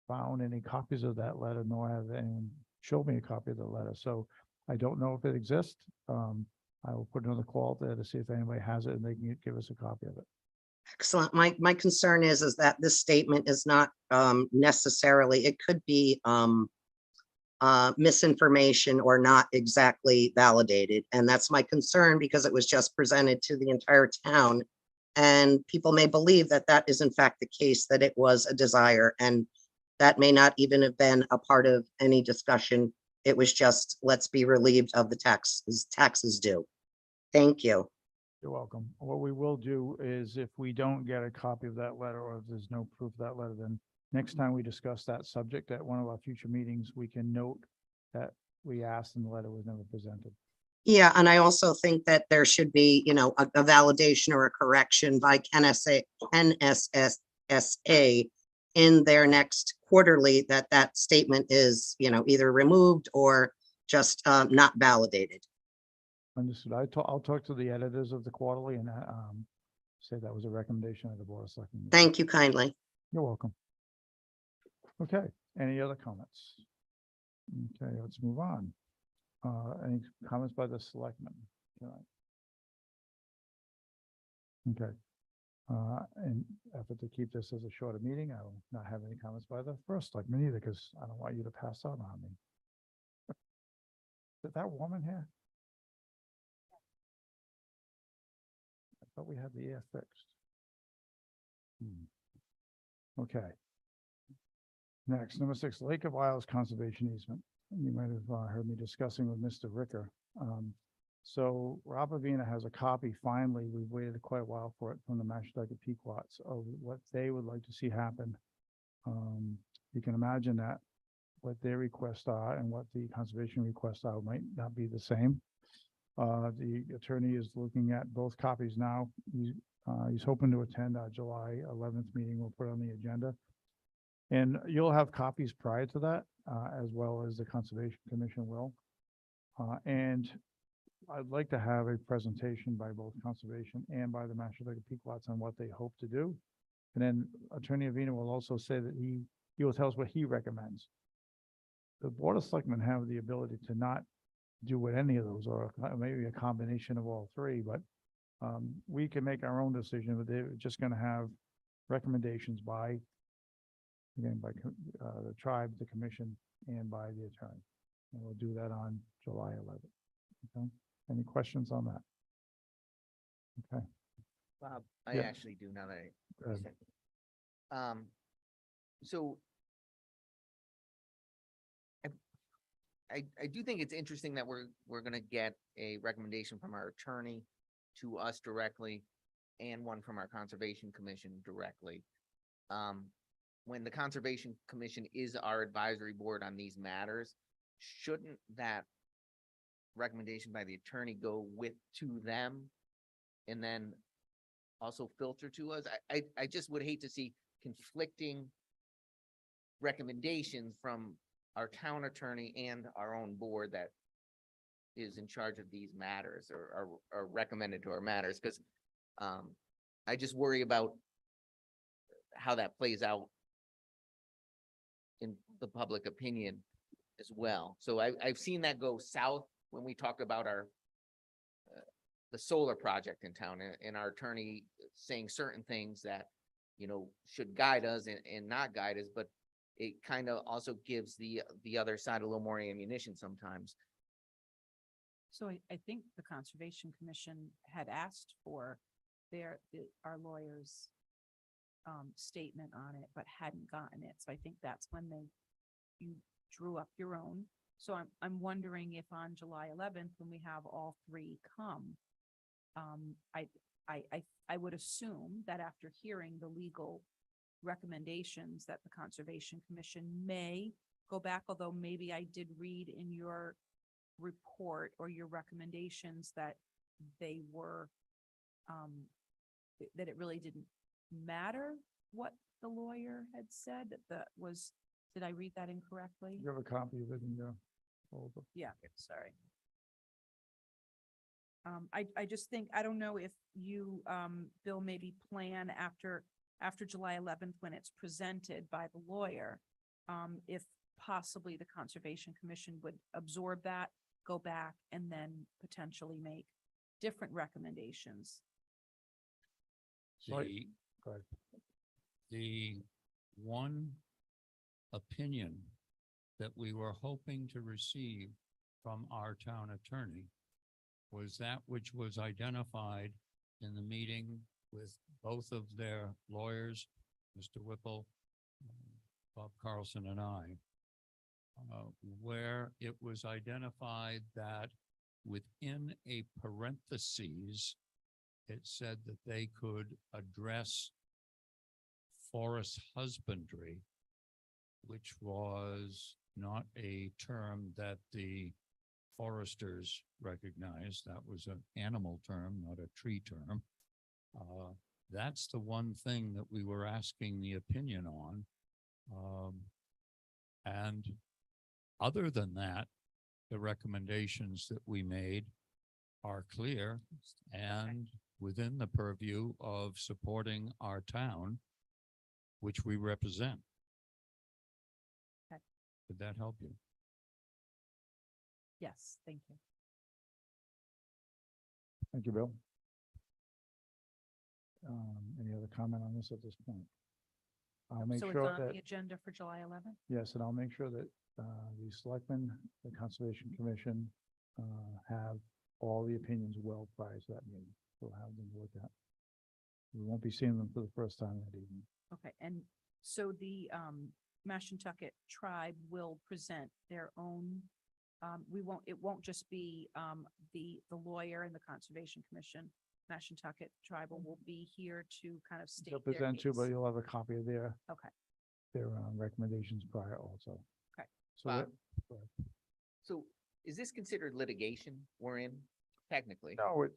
Speaker 1: found any copies of that letter, nor have anyone showed me a copy of the letter. So I don't know if it exists. I will put another call there to see if anybody has it and they can give us a copy of it.
Speaker 6: Excellent. My concern is that this statement is not necessarily, it could be misinformation or not exactly validated. And that's my concern because it was just presented to the entire town. And people may believe that that is in fact the case, that it was a desire, and that may not even have been a part of any discussion. It was just, let's be relieved of the taxes due. Thank you.
Speaker 1: You're welcome. What we will do is if we don't get a copy of that letter, or if there's no proof of that letter, then next time we discuss that subject at one of our future meetings, we can note that we asked and the letter was never presented.
Speaker 6: Yeah, and I also think that there should be, you know, a validation or a correction by NSSA in their next quarterly, that statement is, you know, either removed or just not validated.
Speaker 1: Understood. I'll talk to the editors of the quarterly and, say that was a recommendation of the Board of Selectmen.
Speaker 6: Thank you kindly.
Speaker 1: You're welcome. Okay, any other comments? Okay, let's move on. Any comments by the selectmen? tonight? Okay. In effort to keep this as a shorter meeting, I will not have any comments by the first selectman either, because I don't want you to pass out on me. Is that woman here? I thought we had the air fixed. Okay. Next, number 6, Lake of Isles Conservation Easement. You might have heard me discussing with Mr. Ricker. So Rob Avina has a copy, finally, we've waited quite a while for it, from the Mashantucket Pequots of what they would like to see happen. You can imagine that what their requests are and what the conservation requests are might not be the same. The attorney is looking at both copies now. He's hoping to attend our July 11th meeting. We'll put it on the agenda. And you'll have copies prior to that, as well as the Conservation Commission will. And I'd like to have a presentation by both Conservation and by the Mashantucket Pequots on what they hope to do. And then Attorney Avina will also say that he will tell us what he recommends. The Board of Selectmen have the ability to not do what any of those, or maybe a combination of all three, but we can make our own decision, but they're just going to have recommendations by, again, by the tribe, the commission, and by the attorney. And we'll do that on July 11th. Okay. Any questions on that? Okay.
Speaker 5: Bob, I
Speaker 1: Yeah.
Speaker 5: actually do now that
Speaker 1: Go ahead.
Speaker 5: So I do think it's interesting that we're gonna get a recommendation from our attorney to us directly and one from our Conservation Commission directly. When the Conservation Commission is our advisory board on these matters, shouldn't that recommendation by the attorney go to them and then also filter to us? I just would hate to see conflicting recommendations from our town attorney and our own board that is in charge of these matters or are recommended to our matters, because I just worry about how that plays out in the public opinion as well. So I've seen that go south when we talk about our the solar project in town, and our attorney saying certain things that, you know, should guide us and not guide us, but it kind of also gives the other side a little more ammunition sometimes.
Speaker 4: So I think the Conservation Commission had asked for our lawyer's statement on it, but hadn't gotten it. So I think that's when you drew up your own. So I'm wondering if on July 11th, when we have all three come, I would assume that after hearing the legal recommendations that the Conservation Commission may go back, although maybe I did read in your report or your recommendations that they were, that it really didn't matter what the lawyer had said, did I read that incorrectly?
Speaker 1: You have a copy of it in your folder.
Speaker 4: Yeah, sorry. I just think, I don't know if you, Bill, maybe plan after July 11th, when it's presented by the lawyer, if possibly the Conservation Commission would absorb that, go back, and then potentially make different recommendations.
Speaker 2: The,
Speaker 1: Go ahead.
Speaker 2: the one opinion that we were hoping to receive from our town attorney was that which was identified in the meeting with both of their lawyers, Mr. Whipple, Bob Carlson, and I, where it was identified that within a parentheses, it said that they could address forest husbandry, which was not a term that the foresters recognized. That was an animal term, not a tree term. That's the one thing that we were asking the opinion on. And other than that, the recommendations that we made are clear and within the purview of supporting our town, which we represent.
Speaker 4: Okay.
Speaker 2: Did that help you?
Speaker 4: Yes, thank you.
Speaker 1: Thank you, Bill. Any other comment on this at this point? I'll make
Speaker 4: So it's
Speaker 1: sure
Speaker 4: on
Speaker 1: that,
Speaker 4: the agenda for July 11th?
Speaker 1: yes, and I'll make sure that, the selectmen, the Conservation Commission, have all the opinions well prior to that meeting. We'll have them look at. We won't be seeing them for the first time that evening.
Speaker 4: Okay, and so the Mashantucket tribe will present their own, it won't just be the lawyer and the Conservation Commission. Mashantucket tribal will be here to kind of state
Speaker 1: They'll
Speaker 4: their
Speaker 1: present too, but
Speaker 4: case.
Speaker 1: you'll have a copy of their,
Speaker 4: Okay,
Speaker 1: their recommendations prior also.
Speaker 4: Okay.
Speaker 1: So
Speaker 5: Bob?
Speaker 1: that,
Speaker 5: So is this considered litigation we're in technically?
Speaker 1: no,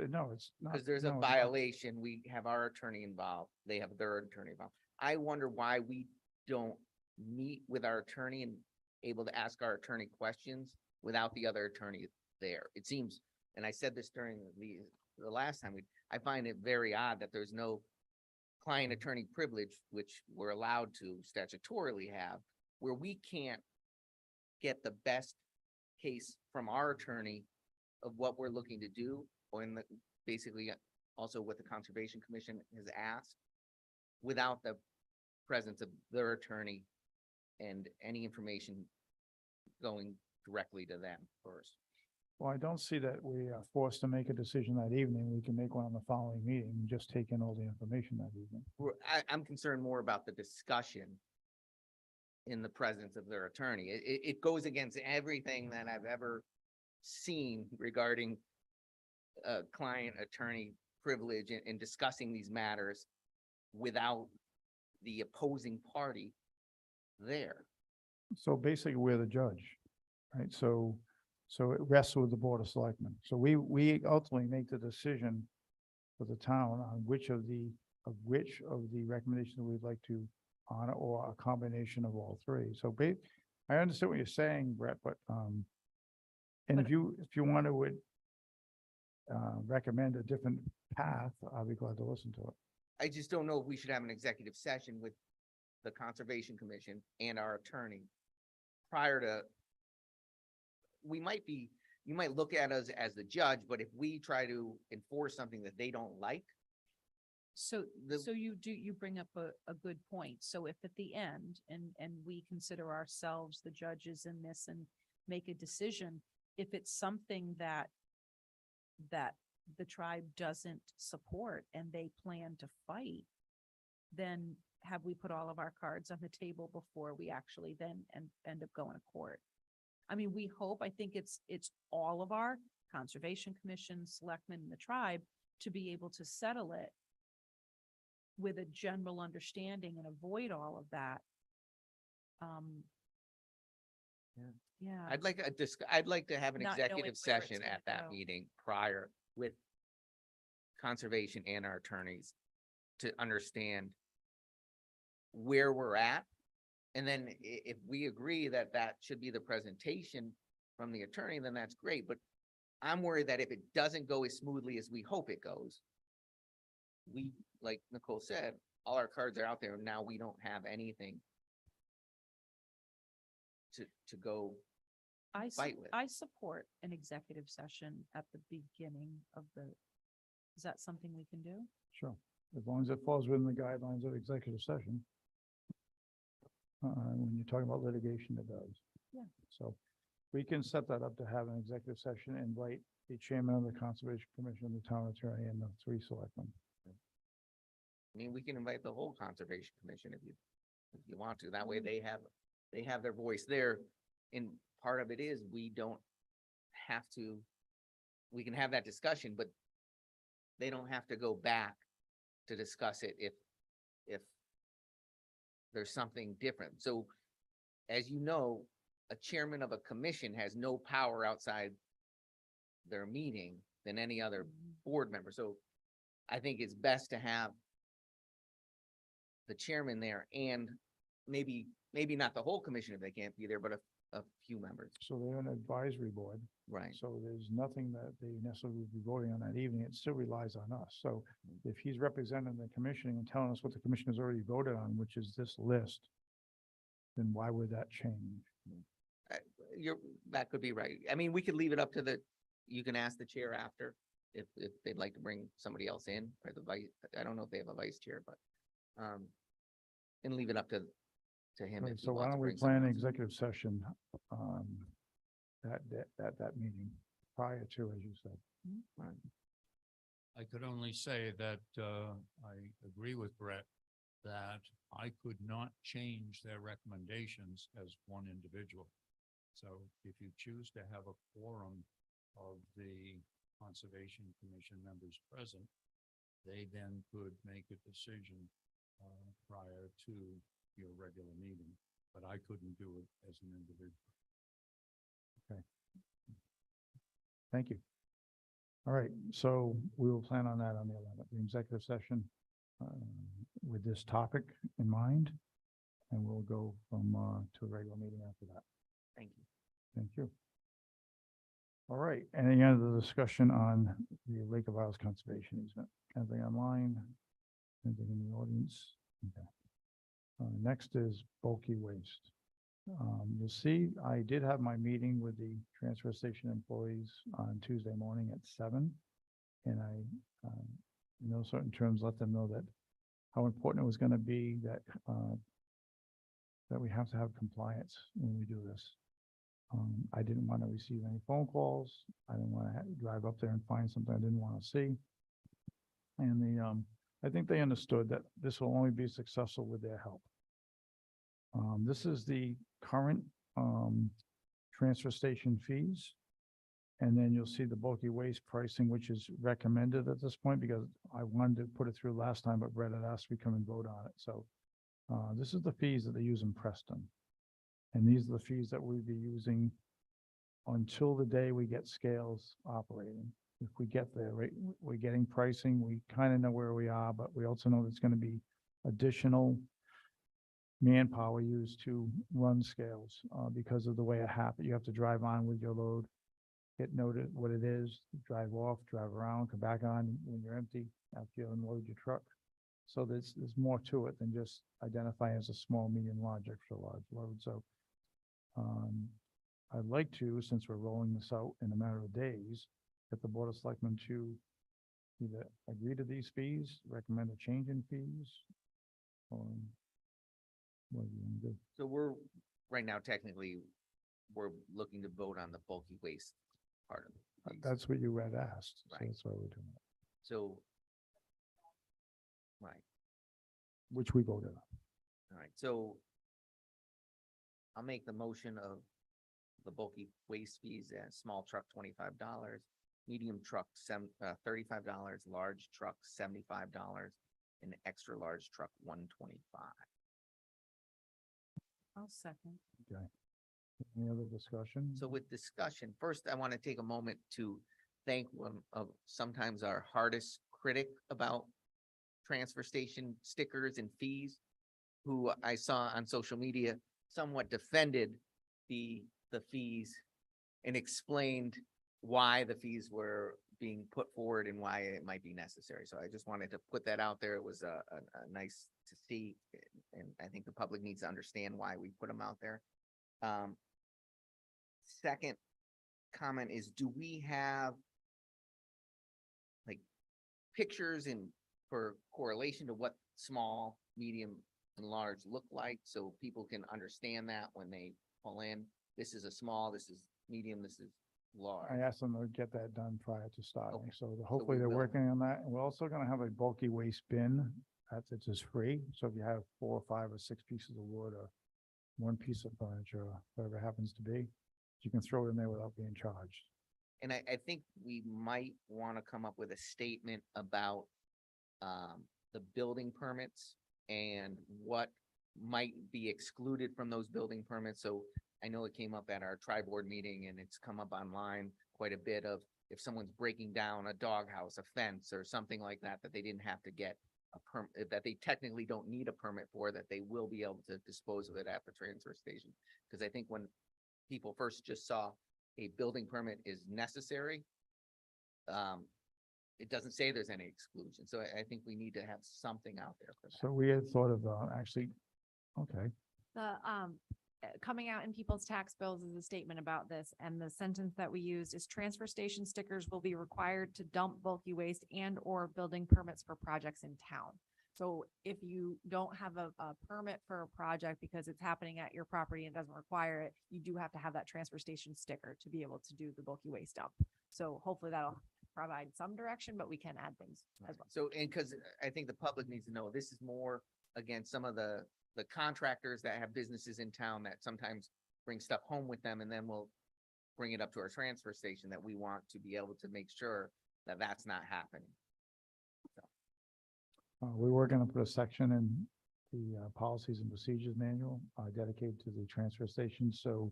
Speaker 1: no, it's not.
Speaker 5: Because there's a
Speaker 1: no, it's not.
Speaker 5: violation, we have our attorney involved, they have their attorney involved. I wonder why we don't meet with our attorney and able to ask our attorney questions without the other attorney there. It seems, and I said this during the last time, I find it very odd that there's no client attorney privilege, which we're allowed to statutorily have, where we can't get the best case from our attorney of what we're looking to do, or in the, basically also what the Conservation Commission has asked, without the presence of their attorney and any information going directly to them first.
Speaker 1: Well, I don't see that we are forced to make a decision that evening. We can make one on the following meeting and just take in all the information that evening.
Speaker 5: I'm concerned more about the discussion in the presence of their attorney. It goes against everything that I've ever seen regarding client attorney privilege in discussing these matters without the opposing party there.
Speaker 1: So basically, we're the judge, right? So it rests with the Board of Selectmen. So we ultimately make the decision for the town on which of the recommendations we'd like to honor, or a combination of all three. So I understand what you're saying, Brett, but and
Speaker 4: But-
Speaker 1: if you want to recommend a different path, I'll be glad to listen to it.
Speaker 5: I just don't know if we should have an executive session with the Conservation Commission and our attorney prior to, you might look at us as the judge, but if we try to enforce something that they don't like,
Speaker 4: so,
Speaker 5: The-
Speaker 4: so you bring up a good point. So if at the end, and we consider ourselves the judges in this and make a decision, if it's something that the tribe doesn't support and they plan to fight, then have we put all of our cards on the table before we actually then end up going to court? I mean, we hope, I think it's all of our Conservation Commission, Selectmen, and the tribe to be able to settle it with a general understanding and avoid all of that.
Speaker 5: Yeah.
Speaker 4: Yeah.
Speaker 5: I'd like to have an
Speaker 4: Not knowing
Speaker 5: executive
Speaker 4: where it's
Speaker 5: session
Speaker 4: gonna
Speaker 5: at that
Speaker 4: go.
Speaker 5: meeting prior with conservation and our attorneys to understand where we're at. And then if we agree that that should be the presentation from the attorney, then that's great. But I'm worried that if it doesn't go as smoothly as we hope it goes, we, like Nicole said, all our cards are out there. And now we don't have anything to go. fight with.
Speaker 4: I support an executive session at the beginning of is that something we can do?
Speaker 1: Sure, as long as it falls within the guidelines of executive session. When you're talking about litigation, it does.
Speaker 4: Yeah.
Speaker 1: So we can set that up to have an executive session, invite the chairman of the Conservation Commission, the town attorney, and the 3 selectmen.
Speaker 5: I mean, we can invite the whole Conservation Commission if you want to. That way they have their voice there. And part of it is we don't have to, we can have that discussion, but they don't have to go back to discuss it if there's something different. So as you know, a chairman of a commission has no power outside their meeting than any other board member. So I think it's best to have the chairman there and maybe not the whole commission if they can't be there, but a few members,
Speaker 1: So they're an advisory board.
Speaker 5: right?
Speaker 1: So there's nothing that they necessarily would be voting on that evening. It still relies on us. So if he's representing the commission and telling us what the commission has already voted on, which is this list, then why would that change?
Speaker 5: Uh, that could be right. I mean, we could leave it up to you can ask the chair after if they'd like to bring somebody else in or the vice, I don't know if they have a vice chair, but, and leave it up to him.
Speaker 1: Right,
Speaker 5: if he
Speaker 1: so why
Speaker 5: wants to
Speaker 1: don't we
Speaker 5: bring
Speaker 1: plan
Speaker 5: someone
Speaker 1: an
Speaker 5: else in.
Speaker 1: executive session, that meeting prior to, as you said?
Speaker 2: I could only say that, I agree with Brett that I could not change their recommendations as one individual. So if you choose to have a quorum of the Conservation Commission members present, they then could make a decision, prior to your regular meeting, but I couldn't do it as an individual.
Speaker 1: Thank you. All right, so we will plan on that on the 11th, the executive session, with this topic in mind. And we'll go from, to a regular meeting after that.
Speaker 5: Thank you.
Speaker 1: Thank you. All right, any other discussion on the Lake of Isles Conservation easement? Anything online? Anything in the audience? Okay. Next is bulky waste. You'll see, I did have my meeting with the transfer station employees on Tuesday morning at 7. And I, in no certain terms, let them know that how important it was going to be that, that we have to have compliance when we do this. I didn't want to receive any phone calls. I didn't want to drive up there and find something I didn't want to see. And I think they understood that this will only be successful with their help. This is the current transfer station fees. And then you'll see the bulky waste pricing, which is recommended at this point because I wanted to put it through last time, but Brett had asked me to come and vote on it. So this is the fees that they use in Preston. And these are the fees that we'll be using until the day we get scales operating. If we get there, right, we're getting pricing, we kind of know where we are, but we also know there's going to be additional manpower used to run scales because of the way it happened. You have to drive on with your load, get noted what it is, drive off, drive around, come back on when you're empty after you unload your truck. So there's more to it than just identifying as a small, medium, large, extra large load. So I'd like to, since we're rolling this out in a matter of days, get the Board of Selectmen to either agree to these fees, recommend a change in fees, or what do you want to do?
Speaker 5: So we're, right now, technically, we're looking to vote on the bulky waste part of it.
Speaker 1: That's what you had asked, so
Speaker 5: Right.
Speaker 1: that's why we're doing it,
Speaker 5: So, right,
Speaker 1: which we voted on.
Speaker 5: all right, so I'll make the motion of the bulky waste fees as small truck $25, medium truck $35, large truck $75, and extra large truck $125.
Speaker 4: I'll second.
Speaker 1: Okay. Any other discussion?
Speaker 5: So with discussion, first, I want to take a moment to thank one of sometimes our hardest critic about transfer station stickers and fees, who I saw on social media somewhat defended the fees and explained why the fees were being put forward and why it might be necessary. So I just wanted to put that out there. It was a nice to see, and I think the public needs to understand why we put them out there. Second comment is, do we have like pictures for correlation to what small, medium, and large look like, so people can understand that when they pull in? This is a small, this is medium, this is large.
Speaker 1: I asked them to get that done prior to starting,
Speaker 5: Okay.
Speaker 1: so hopefully
Speaker 5: we
Speaker 1: they're
Speaker 5: will.
Speaker 1: working on that. And we're also gonna have a bulky waste bin that's just free. So if you have 4 or 5 or 6 pieces of wood or 1 piece of furniture, or whatever it happens to be, you can throw it in there without being charged.
Speaker 5: And I think we might want to come up with a statement about the building permits and what might be excluded from those building permits. So I know it came up at our tri-board meeting, and it's come up online quite a bit of if someone's breaking down a doghouse, a fence, or something like that, that they didn't have to get a permit, that they technically don't need a permit for, that they will be able to dispose of it at the transfer station. Because I think when people first just saw a building permit is necessary. It doesn't say there's any exclusion, so I think we need to have something out there for that.
Speaker 1: So we had thought of, actually, okay,
Speaker 7: The, coming out in people's tax bills is a statement about this, and the sentence that we used is transfer station stickers will be required to dump bulky waste and or building permits for projects in town. So if you don't have a permit for a project because it's happening at your property and doesn't require it, you do have to have that transfer station sticker to be able to do the bulky waste dump. So hopefully that'll provide some direction, but we can add things as well.
Speaker 5: So, and because I think the public needs to know, this is more, again, some of the contractors that have businesses in town that sometimes bring stuff home with them and then we'll bring it up to our transfer station, that we want to be able to make sure that that's not happening.
Speaker 1: we were gonna put a section in the policies and procedures manual dedicated to the transfer station, so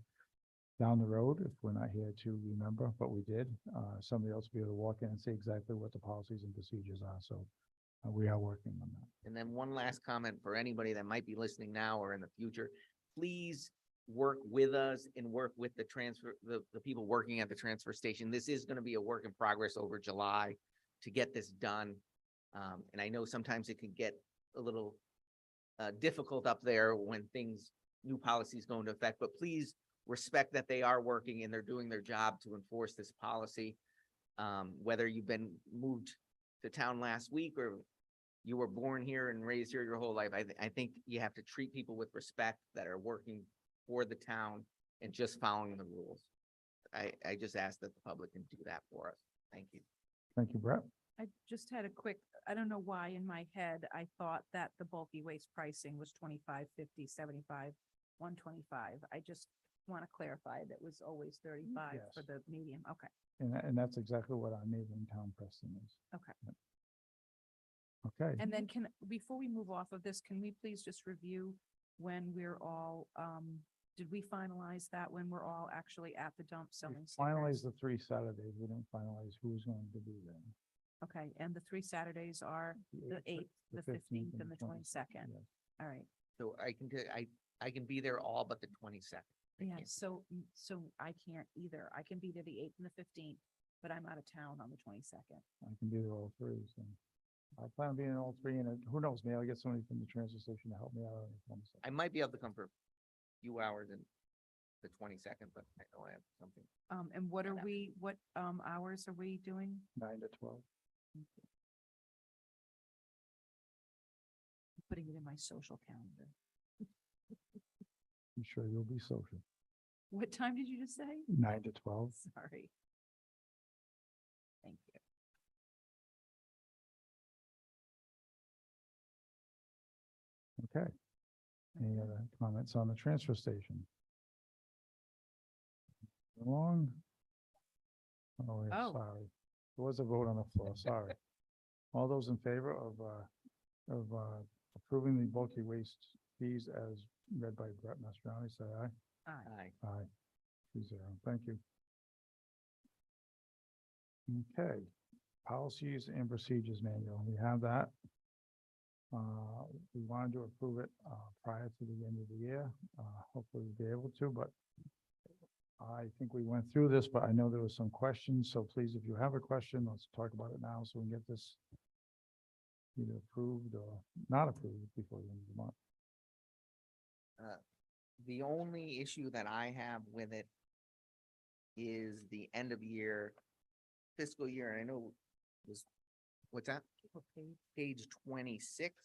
Speaker 1: down the road, if we're not here to remember, but we did, somebody else will be able to walk in and see exactly what the policies and procedures are, so we are working on that.
Speaker 5: And then one last comment for anybody that might be listening now or in the future, please work with us and work with the people working at the transfer station. This is gonna be a work in progress over July to get this done. And I know sometimes it can get a little difficult up there when new policies go into effect, but please respect that they are working and they're doing their job to enforce this policy. Whether you've been moved to town last week or you were born here and raised here your whole life, I think you have to treat people with respect that are working for the town and just following the rules. I just ask that the public can do that for us. Thank you.
Speaker 1: Thank you, Brett.
Speaker 4: I just had a quick, I don't know why in my head, I thought that the bulky waste pricing was 25, 50, 75, 125. I just want to clarify that was always 35 for
Speaker 1: Yes.
Speaker 4: the medium. Okay.
Speaker 1: And that's exactly what our neighboring town Preston is.
Speaker 4: Okay.
Speaker 1: Yep. Okay,
Speaker 4: And then before we move off of this, can we please just review when we're all, did we finalize that when we're all actually at the dump
Speaker 1: we
Speaker 4: selling
Speaker 1: finalized
Speaker 4: stickers?
Speaker 1: the 3 Saturdays. We didn't finalize who's going to be there.
Speaker 4: Okay, and the 3 Saturdays are the 8th, the 15th, and the 22nd.
Speaker 1: Yes.
Speaker 4: All right.
Speaker 5: So I can be there all but the 22nd.
Speaker 4: Yeah,
Speaker 5: can't.
Speaker 4: so I can't either. I can be to the 8th and the 15th, but I'm out of town on the 22nd.
Speaker 1: I can be there all 3, so. I plan on being in all 3, and who knows, maybe I'll get somebody from the transfer station to help me out on the 22nd.
Speaker 5: I might be able to come for a few hours in the 22nd, but I know I have something.
Speaker 4: And what are
Speaker 5: Whatever.
Speaker 4: what hours are we doing?
Speaker 1: 9 to 12.
Speaker 4: Putting it in my social calendar.
Speaker 1: I'm sure you'll be social.
Speaker 4: What time did you just say?
Speaker 1: 9 to 12.
Speaker 4: Sorry. Thank you.
Speaker 1: Okay. Any other comments on the transfer station? Wrong? Oh, yeah,
Speaker 4: Oh.
Speaker 1: sorry. There was a vote on the floor, sorry. All those in favor of approving the bulky waste fees as read by Brett Mastriani, say aye.
Speaker 4: Aye.
Speaker 5: Aye.
Speaker 1: 2-0. Thank you. Okay, policies and procedures manual, we have that. We wanted to approve it prior to the end of the year. Hopefully we'll be able to, but I think we went through this, but I know there was some questions, so please, if you have a question, let's talk about it now so we can get this either approved or not approved before the end of the month.
Speaker 5: The only issue that I have with it is the end of year fiscal year. And I know was, what's that?
Speaker 4: Okay.
Speaker 5: Page 26.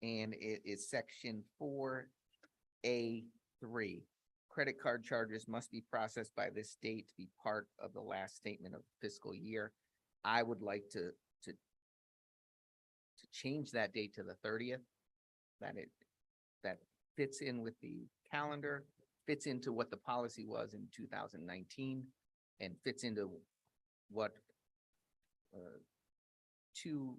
Speaker 5: And it is section 4A3. Credit card charges must be processed by this date to be part of the last statement of fiscal year. I would like to change that date to the 30th. That fits in with the calendar, fits into what the policy was in 2019, and fits into what 2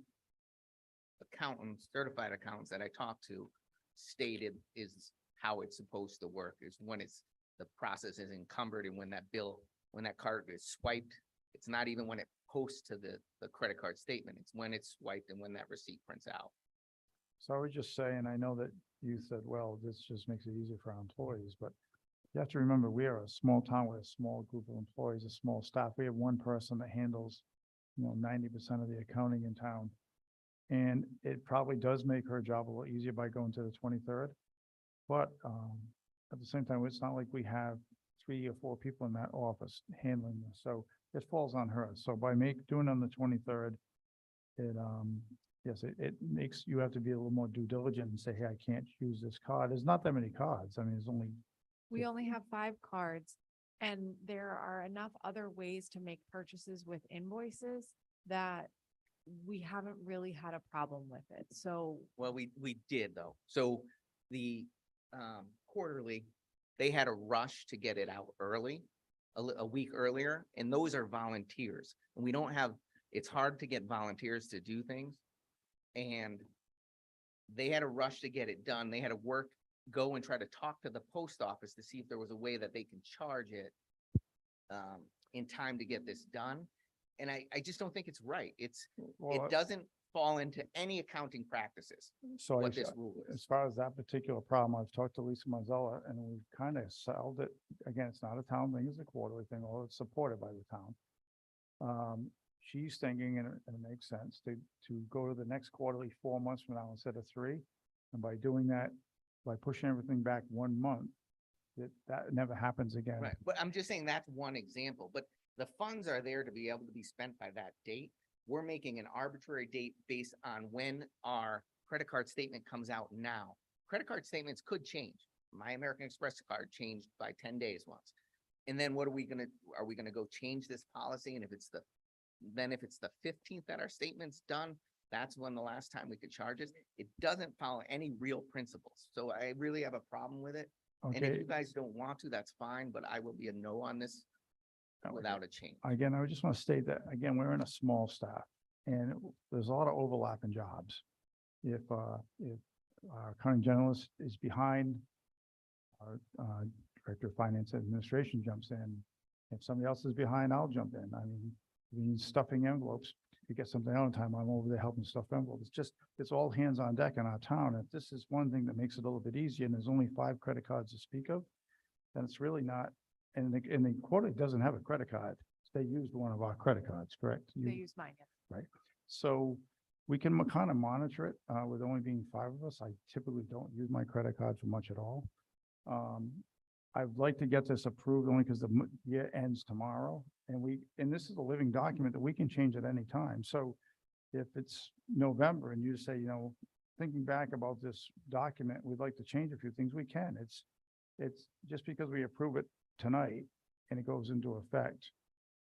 Speaker 5: accountants, certified accountants that I talked to stated is how it's supposed to work, is when the process is encumbered and when that card is swiped. It's not even when it posts to the credit card statement. It's when it's swiped and when that receipt prints out.
Speaker 1: So I would just say, and I know that you said, well, this just makes it easier for our employees, but you have to remember, we are a small town with a small group of employees, a small staff. We have one person that handles, 90% of the accounting in town. And it probably does make her job a little easier by going to the 23rd. But at the same time, it's not like we have 3 or 4 people in that office handling this. So it falls on her. So by doing it on the 23rd, yes, it makes, you have to be a little more due diligent and say, hey, I can't use this card. There's not that many cards. I mean, there's only,
Speaker 7: We only have 5 cards and there are enough other ways to make purchases with invoices that we haven't really had a problem with it. So
Speaker 5: Well, we did though. So the quarterly, they had a rush to get it out early, a week earlier, and those are volunteers. And we don't have, it's hard to get volunteers to do things. And they had a rush to get it done. They had to go and try to talk to the post office to see if there was a way that they can charge it in time to get this done. And I just don't think it's right.
Speaker 1: well,
Speaker 5: It doesn't fall into any accounting practices,
Speaker 1: so
Speaker 5: what this rule
Speaker 1: as
Speaker 5: is.
Speaker 1: far as that particular problem, I've talked to Lisa Mazzella and we've kind of solved it. Again, it's not a town thing, it's a quarterly thing, although it's supported by the town. She's thinking, and it makes sense, to go to the next quarterly 4 months from now instead of 3. And by doing that, by pushing everything back 1 month, that never happens again.
Speaker 5: Right, but I'm just saying that's one example, but the funds are there to be able to be spent by that date. We're making an arbitrary date based on when our credit card statement comes out now. Credit card statements could change. My American Express card changed by 10 days once. And then what are we gonna go change this policy? And if it's the 15th that our statement's done, that's when the last time we could charge it. It doesn't follow any real principles. So I really have a problem with it. And if
Speaker 1: Okay,
Speaker 5: you guys don't want to, that's fine, but I will be a no on this without a change.
Speaker 1: again, I just want to state that, again, we're in a small staff and there's a lot of overlap in jobs. If our accounting generalist is behind, our director of finance and administration jumps in. If somebody else is behind, I'll jump in. I mean, stuffing envelopes, you get something out in time, I'm over there helping stuff envelopes. It's all hands on deck in our town. If this is one thing that makes it a little bit easier and there's only 5 credit cards to speak of, then it's really not, and the quarterly doesn't have a credit card. They used one of our credit cards, correct?
Speaker 7: they use mine. Yeah.
Speaker 1: So we can kind of monitor it, with only being 5 of us. I typically don't use my credit card for much at all. I'd like to get this approved only because the year ends tomorrow and this is a living document that we can change at any time. So if it's November and you say, thinking back about this document, we'd like to change a few things, we can. It's just because we approve it tonight and it goes into effect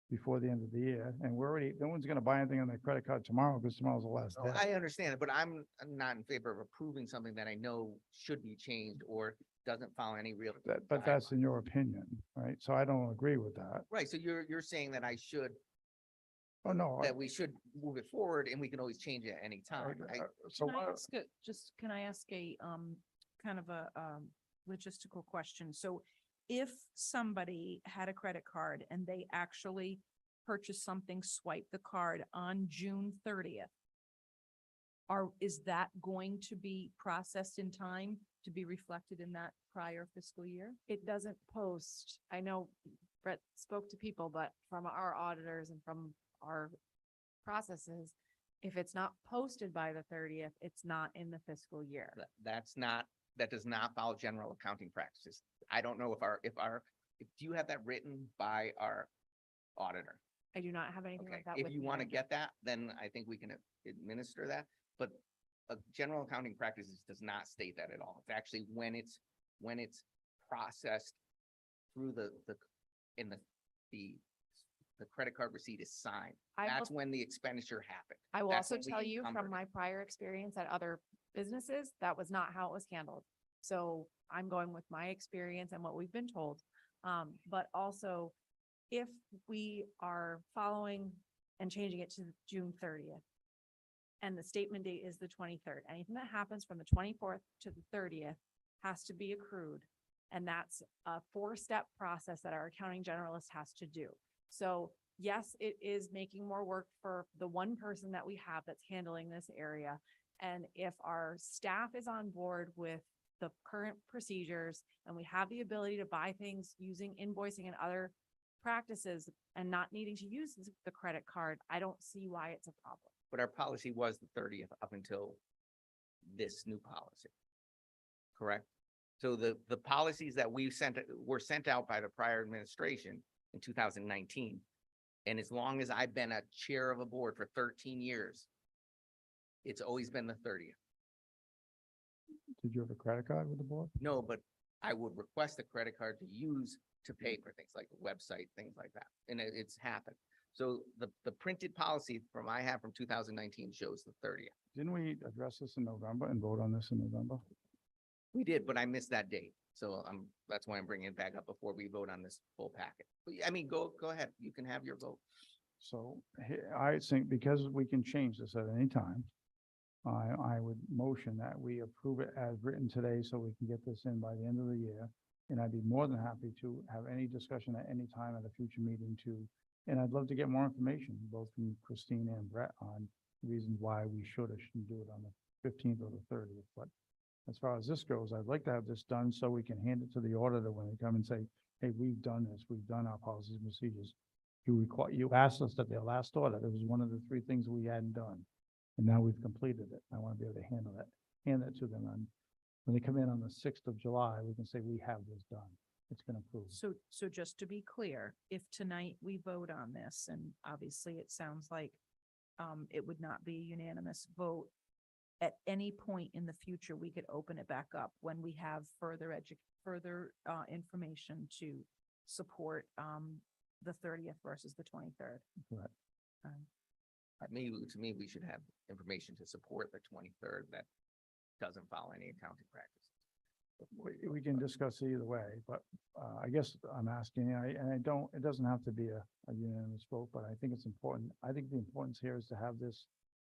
Speaker 1: before the end of the year. And no one's going to buy anything on their credit card tomorrow because tomorrow's the last
Speaker 5: Oh,
Speaker 1: day.
Speaker 5: I understand it, but I'm not in favor of approving something that I know should be changed or doesn't follow any real.
Speaker 1: But that's in your opinion, right? So I don't agree with that.
Speaker 5: Right, so you're saying that
Speaker 1: Oh, no.
Speaker 5: that we should move it forward and we can always change it at any time.
Speaker 1: So
Speaker 4: Can I
Speaker 1: why-
Speaker 4: ask can I ask a, kind of a, logistical question? So if somebody had a credit card and they actually purchased something, swipe the card on June 30th, is that going to be processed in time to be reflected in that prior fiscal year?
Speaker 7: It doesn't post. I know Brett spoke to people, but from our auditors and from our processes, if it's not posted by the 30th, it's not in the fiscal year.
Speaker 5: That does not follow general accounting practices. I don't know if do you have that written by our auditor?
Speaker 7: I do not have anything
Speaker 5: Okay,
Speaker 7: like that.
Speaker 5: if
Speaker 7: with
Speaker 5: you
Speaker 7: me
Speaker 5: want to
Speaker 7: right now.
Speaker 5: get that, then I think we can administer that, but general accounting practices does not state that at all. It's actually when it's processed through the credit card receipt is signed.
Speaker 7: I will-
Speaker 5: That's when the expenditure happened.
Speaker 7: I will
Speaker 5: That's
Speaker 7: also
Speaker 5: when we
Speaker 7: tell you
Speaker 5: encumbered
Speaker 7: from
Speaker 5: it.
Speaker 7: my prior experience at other businesses, that was not how it was handled. So I'm going with my experience and what we've been told. But also, if we are following and changing it to June 30th, and the statement date is the 23rd, anything that happens from the 24th to the 30th has to be accrued. And that's a 4-step process that our accounting generalist has to do. So yes, it is making more work for the one person that we have that's handling this area. And if our staff is on board with the current procedures and we have the ability to buy things using invoicing and other practices and not needing to use the credit card, I don't see why it's a problem.
Speaker 5: But our policy was the 30th up until this new policy. Correct? So the policies that were sent out by the prior administration in 2019. And as long as I've been a chair of a board for 13 years, it's always been the 30th.
Speaker 1: Did you have a credit card with the board?
Speaker 5: No, but I would request a credit card to use to pay for things like the website, things like that. And it's happened. So the printed policy I have from 2019 shows the 30th.
Speaker 1: Didn't we address this in November and vote on this in November?
Speaker 5: We did, but I missed that date. So that's why I'm bringing it back up before we vote on this full packet. But I mean, go ahead. You can have your vote.
Speaker 1: So I think because we can change this at any time, I would motion that we approve it as written today so we can get this in by the end of the year. And I'd be more than happy to have any discussion at any time at a future meeting and I'd love to get more information, both from Christine and Brett, on reasons why we should or shouldn't do it on the 15th or the 30th. But as far as this goes, I'd like to have this done so we can hand it to the auditor when they come and say, hey, we've done this, we've done our policies and procedures. You asked us at their last audit, it was one of the 3 things we hadn't done. And now we've completed it. I want to be able to hand that to them on, when they come in on the 6th of July, we can say, we have this done. It's been approved.
Speaker 4: So just to be clear, if tonight we vote on this, and obviously it sounds like it would not be a unanimous vote, at any point in the future, we could open it back up when we have further information to support the 30th versus the 23rd.
Speaker 1: Correct.
Speaker 5: To me, we should have information to support the 23rd that doesn't follow any accounting practice.
Speaker 1: We can discuss either way, but I guess I'm asking, it doesn't have to be a unanimous vote, but I think it's important. I think the importance here is to have this.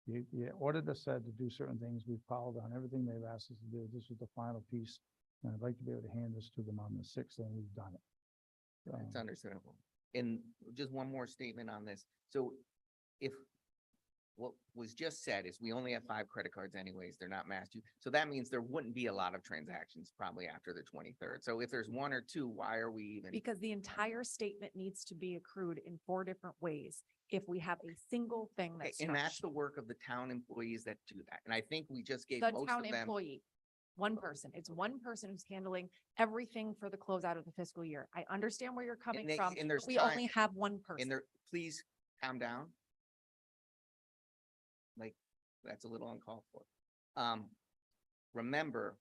Speaker 1: The auditor said to do certain things. We've followed on everything they've asked us to do. This was the final piece. And I'd like to be able to hand this to them on the 6th, and we've done it.
Speaker 5: It's understandable. And just one more statement on this. So if what was just said is we only have 5 credit cards anyways, they're not mass due. So that means there wouldn't be a lot of transactions probably after the 23rd. So if there's 1 or 2, why are we even?
Speaker 7: Because the entire statement needs to be accrued in 4 different ways. If we have a single thing
Speaker 5: Okay,
Speaker 7: that's
Speaker 5: and that's
Speaker 7: touched,
Speaker 5: the work of the town employees that do that. And I think we just gave
Speaker 7: the
Speaker 5: most
Speaker 7: town
Speaker 5: of them.
Speaker 7: employee, one person, it's one person who's handling everything for the closeout of the fiscal year. I understand where you're coming
Speaker 5: they-
Speaker 7: from.
Speaker 5: and there's
Speaker 7: We
Speaker 5: time-
Speaker 7: only have one
Speaker 5: And
Speaker 7: person.
Speaker 5: there, please calm down. Like, that's a little uncalled for. Remember,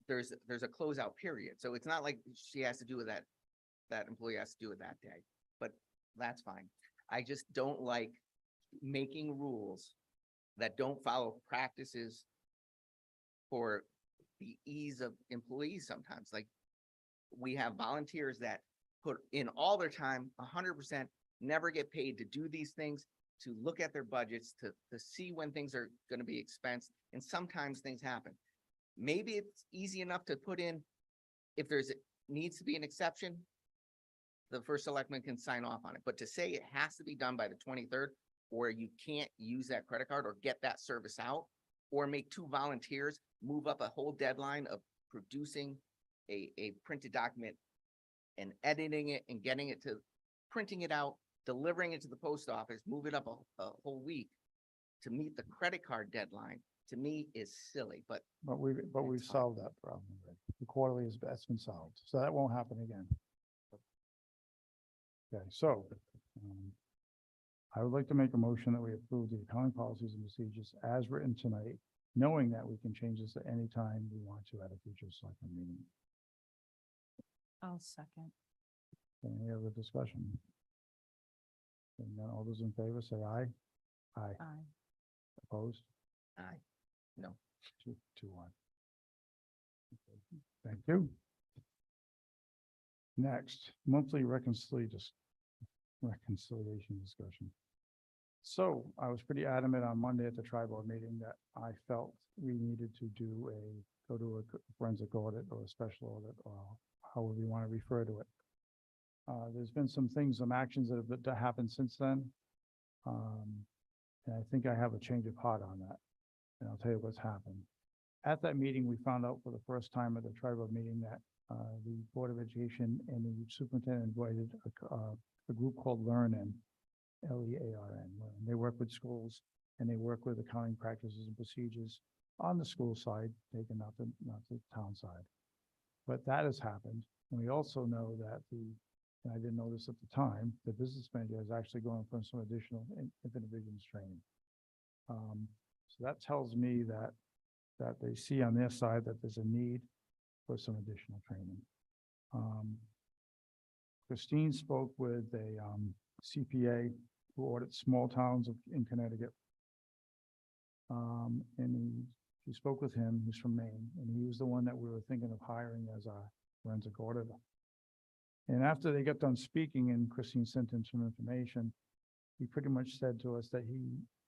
Speaker 5: there's a closeout period, so it's not like she has to do with that employee has to do it that day, but that's fine. I just don't like making rules that don't follow practices for the ease of employees sometimes. Like, we have volunteers that put in all their time, 100%, never get paid to do these things, to look at their budgets, to see when things are going to be expensed. And sometimes things happen. Maybe it's easy enough to put in, if needs to be an exception, the first selectman can sign off on it. But to say it has to be done by the 23rd, or you can't use that credit card or get that service out, or make 2 volunteers move up a whole deadline of producing a printed document and editing it and getting it to printing it out, delivering it to the post office, move it up a whole week to meet the credit card deadline, to me is silly, but
Speaker 1: We've
Speaker 5: It's fine.
Speaker 1: solved that problem. Already. The quarterly that's been solved, so that won't happen again. Okay, so I would like to make a motion that we approve the accounting policies and procedures as written tonight, knowing that we can change this at any time we want to at a future selectmen meeting.
Speaker 4: I'll second.
Speaker 1: Any other discussion? Hearing none, all those in favor say aye. Aye.
Speaker 4: Aye.
Speaker 1: Opposed?
Speaker 5: aye, no.
Speaker 1: 2-1. Thank you. Next, monthly reconciliation discussion. So I was pretty adamant on Monday at the tri-board meeting that I felt we needed to go to a forensic audit or a special audit, or however you want to refer to it. There's been some actions that have happened since then. And I think I have a change of heart on that. And I'll tell you what's happened. at that meeting, we found out for the first time at the tribal meeting that the Board of Education and the superintendent invited a group called Learn-In, Learn. They work with schools and they work with accounting practices and procedures on the school side, taken not the town side. But that has happened. And we also know that and I didn't know this at the time, the business manager is actually going for some additional Infinite Visions training. So that tells me that they see on their side that there's a need for some additional training. Christine spoke with a CPA who audits small towns in Connecticut. She spoke with him, he's from Maine, and he was the one that we were thinking of hiring as our forensic auditor. And after they got done speaking and Christine sent him some information, he pretty much said to us that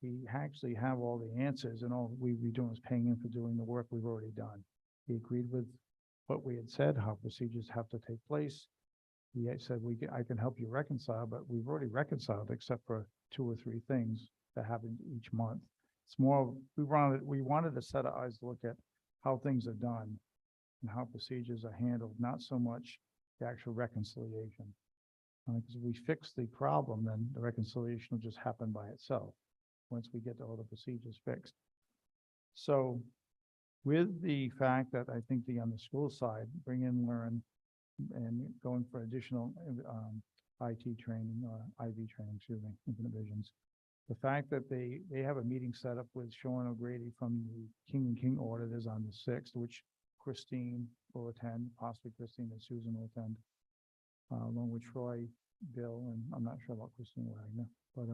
Speaker 1: he actually have all the answers and all we'd be doing is paying him for doing the work we've already done. He agreed with what we had said, how procedures have to take place. He had said, I can help you reconcile, but we've already reconciled except for 2 or 3 things that happen each month. It's more, we wanted a set of eyes to look at how things are done and how procedures are handled, not so much the actual reconciliation. Because if we fix the problem, then the reconciliation will just happen by itself once we get all the procedures fixed. So with the fact that I think on the school side, bring in Learn and going for additional IT training or IV training, excuse me, Infinite Visions. The fact that they have a meeting set up with Sean O'Grady from the King and King auditors on the 6th, which Christine will attend, possibly Christine and Susan will attend, along with Troy, Bill, and I'm not sure about Christine Wagner, but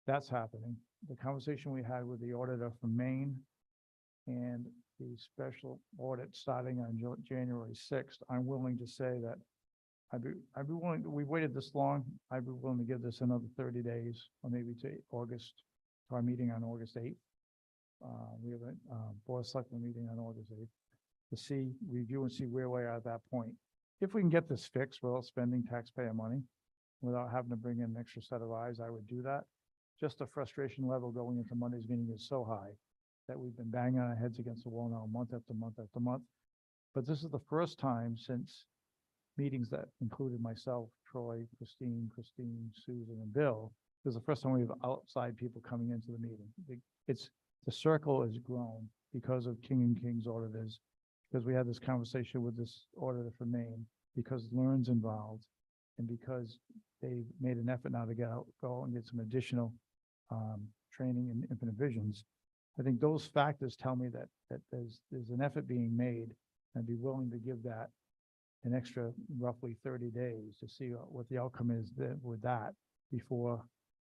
Speaker 1: that's happening. The conversation we had with the auditor from Maine and the special audit starting on January 6th, I'm willing to say that I'd be willing, we waited this long, I'd be willing to give this another 30 days or maybe to August, to our meeting on August 8th. We have a Board of Selectmen meeting on August 8th to review and see where we are at that point. If we can get this fixed without spending taxpayer money, without having to bring in an extra set of eyes, I would do that. Just the frustration level going into Monday's meeting is so high that we've been banging our heads against the wall now month after month after month. But this is the first time since meetings that included myself, Troy, Christine, Susan, and Bill. This is the first time we have outside people coming into the meeting. The circle has grown because of King and King's auditors, because we had this conversation with this auditor from Maine, because Learn's involved, and because they made an effort now to go and get some additional training in Infinite Visions. I think those factors tell me that there's an effort being made, and I'd be willing to give that an extra roughly 30 days to see what the outcome is with that before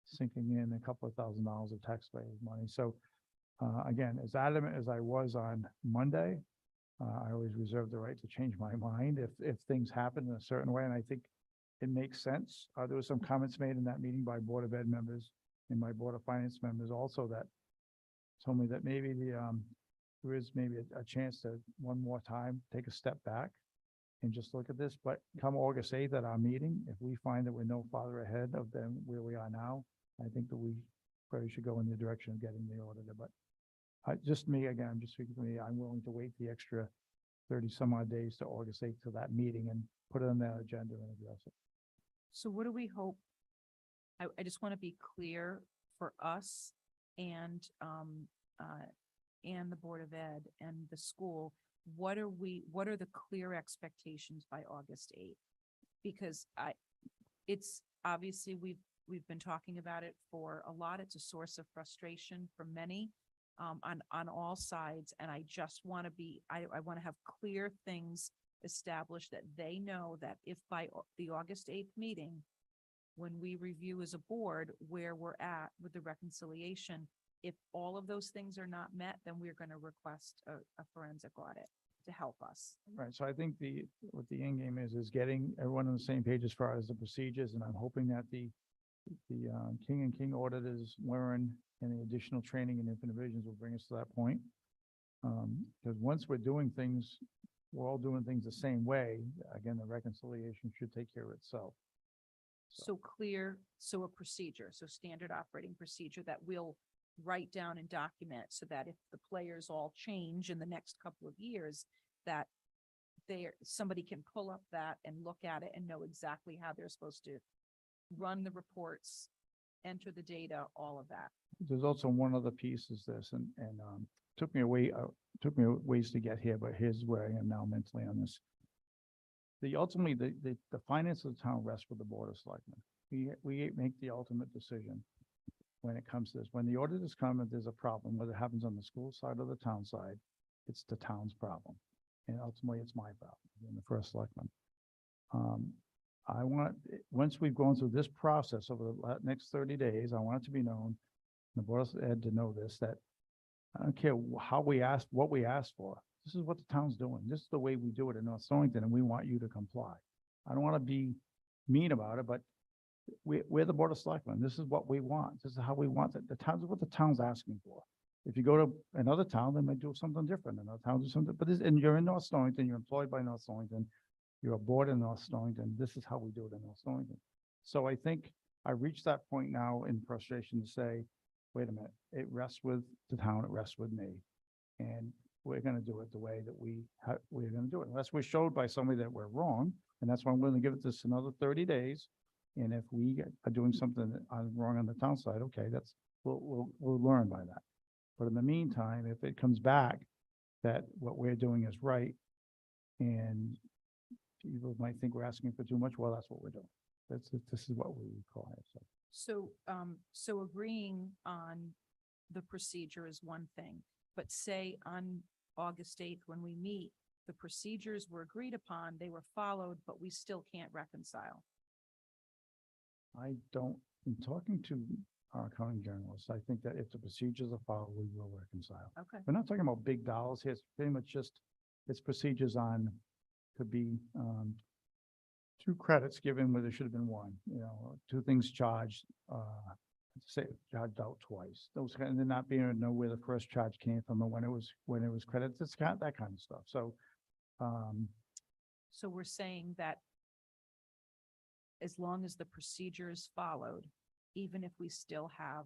Speaker 1: sinking in a couple of $1,000s of taxpayers' money. So again, as adamant as I was on Monday, I always reserve the right to change my mind if things happen in a certain way, and I think it makes sense. There were some comments made in that meeting by Board of Ed members and my Board of Finance members also that told me that maybe there is maybe a chance to one more time take a step back and just look at this. But come August 8th at our meeting, if we find that we're no farther ahead of them where we are now, I think that we probably should go in the direction of getting the auditor. But just me, again, I'm just speaking for me, I'm willing to wait the extra 30 some odd days to August 8th to that meeting and put it on that agenda and address it.
Speaker 4: So what do we hope? I just want to be clear for us and the Board of Ed and the school. What are the clear expectations by August 8th? Because it's obviously we've been talking about it for a lot. It's a source of frustration for many on all sides. And I just want to I want to have clear things established that they know that if by the August 8th meeting, when we review as a board where we're at with the reconciliation, if all of those things are not met, then we're going to request a forensic audit to help us.
Speaker 1: Right, so I think what the end game is getting everyone on the same page as far as the procedures, and I'm hoping that the King and King auditors learn and the additional training and Infinite Visions will bring us to that point. Because once we're doing things, we're all doing things the same way, again, the reconciliation should take care of itself.
Speaker 4: So a procedure, so standard operating procedure that we'll write down and document so that if the players all change in the next couple of years, that somebody can pull up that and look at it and know exactly how they're supposed to run the reports, enter the data, all of that.
Speaker 1: There's also one other piece is this, and took me a ways to get here, but here's where I am now mentally on this. Ultimately, the finance of the town rests with the Board of Selectmen. We make the ultimate decision when it comes to this. When the auditors come and there's a problem, whether it happens on the school side or the town side, it's the town's problem. And ultimately, it's my problem, being the first selectman. Once we've gone through this process over the next 30 days, I want it to be known, the Board of Ed to know this, that I don't care how we ask, what we ask for. This is what the town's doing. This is the way we do it in North Stonington, and we want you to comply. I don't want to be mean about it, but we're the Board of Selectmen. This is what we want. This is how we want it. The town's what the town's asking for. If you go to another town, they might do something different. Another town do something, but and you're in North Stonington, you're employed by North Stonington, you're a board in North Stonington. This is how we do it in North Stonington. So I think I reached that point now in frustration to say, wait a minute, it rests with the town, it rests with me. And we're gonna do it the way that we're gonna do it. Unless we're showed by somebody that we're wrong, and that's why I'm willing to give it this another 30 days. And if we are doing something that I'm wrong on the town side, okay, we'll learn by that. But in the meantime, if it comes back that what we're doing is right, and people might think we're asking for too much, well, that's what we're doing. This is what we require, so.
Speaker 4: So agreeing on the procedure is one thing, but say on August 8th, when we meet, the procedures were agreed upon, they were followed, but we still can't reconcile.
Speaker 1: In talking to our accounting journalists, I think that if the procedures are followed, we will reconcile.
Speaker 4: Okay.
Speaker 1: We're not talking about big dollars here. It's pretty much just, it's procedures on, could be, 2 credits given where there should have been 1, 2 things charged, charged out twice. Those kind, and then not being able to know where the first charge came from and when it was credited. It's that kind of stuff. So,
Speaker 4: So we're saying that as long as the procedure is followed, even if we still have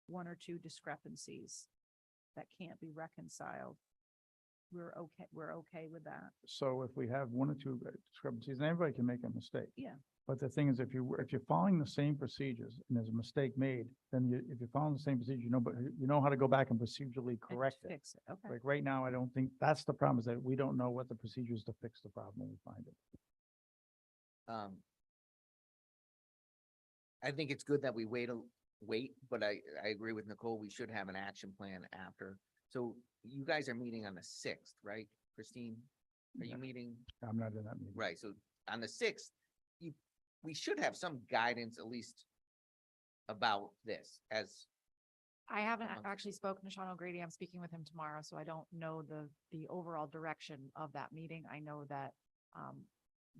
Speaker 4: 1 or 2 discrepancies that can't be reconciled, we're okay with that.
Speaker 1: so if we have 1 or 2 discrepancies, and everybody can make a mistake.
Speaker 4: Yeah.
Speaker 1: But the thing is, if you're following the same procedures and there's a mistake made, then if you're following the same procedure, but you know how to go back and procedurally
Speaker 4: And
Speaker 1: correct it.
Speaker 4: fix it, okay.
Speaker 1: Like right now, I don't think that's the problem, is that we don't know what the procedure is to fix the problem when we find it.
Speaker 5: I think it's good that we wait, but I agree with Nicole, we should have an action plan after. So you guys are meeting on the 6th, right? Christine, are you
Speaker 1: Yeah.
Speaker 5: meeting?
Speaker 1: I'm not in that meeting.
Speaker 5: Right, so on the 6th, we should have some guidance at least about this as,
Speaker 7: I haven't
Speaker 5: Month.
Speaker 7: actually spoken to Sean O'Grady. I'm speaking with him tomorrow, so I don't know the overall direction of that meeting. I know that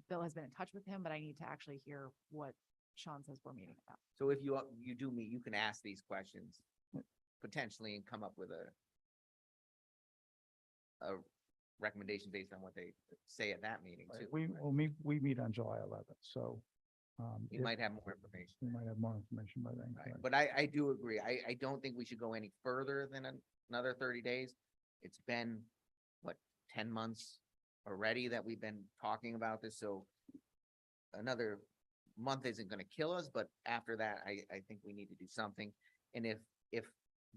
Speaker 7: Bill has been in touch with him, but I need to actually hear what Sean says we're meeting about.
Speaker 5: so if you do meet, you can ask these questions potentially and come up with a recommendation based on what they say at that meeting too.
Speaker 1: We meet on July 11th, so.
Speaker 5: You might have more information.
Speaker 1: We might have more information by then.
Speaker 5: Right,
Speaker 1: correct.
Speaker 5: but I do agree. I don't think we should go any further than another 30 days. It's been, what, 10 months already that we've been talking about this, so another month isn't gonna kill us, but after that, I think we need to do something. And if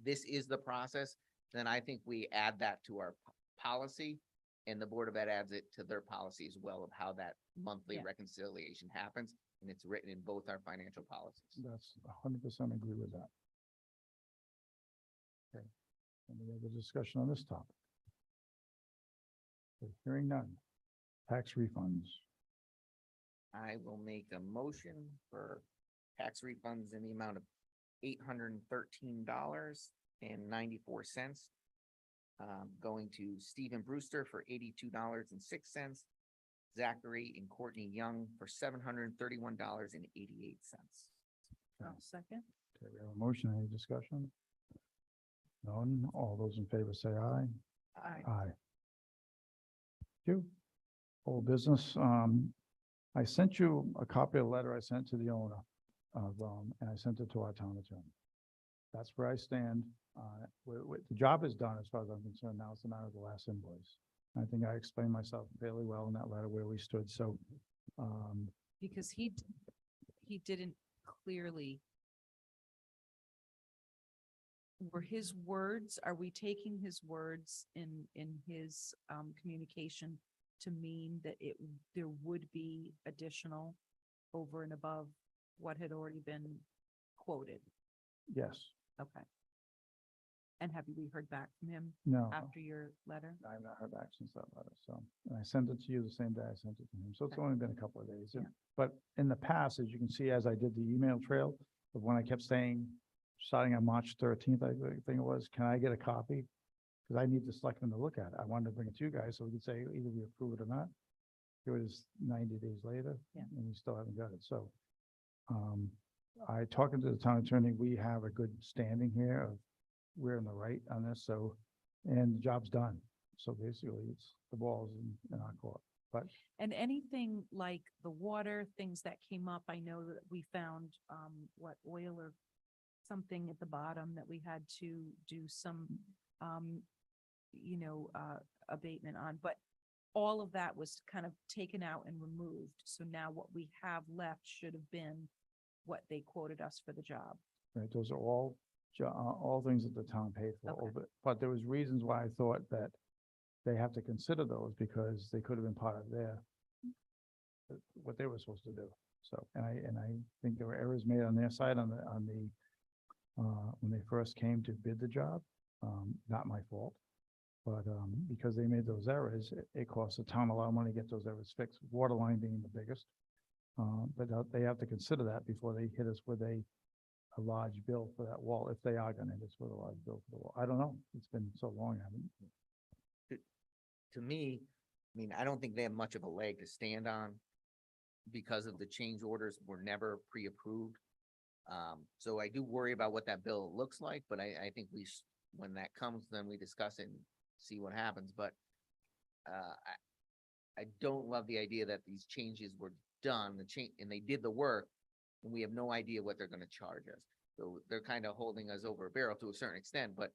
Speaker 5: this is the process, then I think we add that to our policy, and the Board of Ed adds it to their policy as well of how that monthly
Speaker 4: Yeah.
Speaker 5: reconciliation happens, and it's written in both our financial policies.
Speaker 1: That's 100% agree with that. Okay, any other discussion on this topic? Okay, hearing none. Tax refunds.
Speaker 5: I will make a motion for tax refunds in the amount of $813.94. Going to Stephen Brewster for $82.06. Zachary and Courtney Young for $731.88.
Speaker 4: Second.
Speaker 1: Okay, we have a motion. Any discussion? None. All those in favor say aye.
Speaker 4: Aye.
Speaker 1: Aye. Thank you. Old business, I sent you a copy of the letter I sent to the owner of, and I sent it to our town attorney. that's where I stand. The job is done as far as I'm concerned. Now it's a matter of the last invoice. I think I explained myself fairly well in that letter where we stood, so,
Speaker 4: Because he didn't clearly. Were his words, are we taking his words in his, communication to mean that there would be additional over and above what had already been quoted?
Speaker 1: yes,
Speaker 4: Okay. And have we heard back from him
Speaker 1: no.
Speaker 4: after your letter?
Speaker 1: I have not heard back since that letter, so, and I sent it to you the same day I sent it to him, so it's
Speaker 4: Okay.
Speaker 1: only been a couple of days.
Speaker 4: Yeah.
Speaker 1: But in the past, as you can see, as I did the email trail, of when I kept saying, starting on March 13th, I think it was, can I get a copy? Because I need the selectmen to look at it. I wanted to bring it to you guys so we could say either we approve it or not. It was 90 days later.
Speaker 4: Yeah.
Speaker 1: And we still haven't got it, so. I talking to the town attorney, we have a good standing here of we're in the right on this, so, and the job's done. So basically, it's the ball's in our court, but
Speaker 4: And anything like the water, things that came up, I know that we found, oil or something at the bottom that we had to do some, abatement on, but all of that was kind of taken out and removed. So now what we have left should have been what they quoted us for the job.
Speaker 1: right, those are all things that the town paid for.
Speaker 4: Okay.
Speaker 1: But there was reasons why I thought that they have to consider those because they could have been part of what they were supposed to do. So, and I think there were errors made on their side on the when they first came to bid the job, not my fault. But, because they made those errors, it costs the town a lot of money to get those errors fixed, water line being the biggest. But they have to consider that before they hit us with a large bill for that wall, if they are gonna hit us with a large bill for the wall. I don't know. It's been so long, I haven't.
Speaker 5: To me, I mean, I don't think they have much of a leg to stand on because of the change orders were never pre-approved. So I do worry about what that bill looks like, but I think when that comes, then we discuss it and see what happens, but I don't love the idea that these changes were done, and they did the work, and we have no idea what they're gonna charge us. So they're kind of holding us over a barrel to a certain extent, but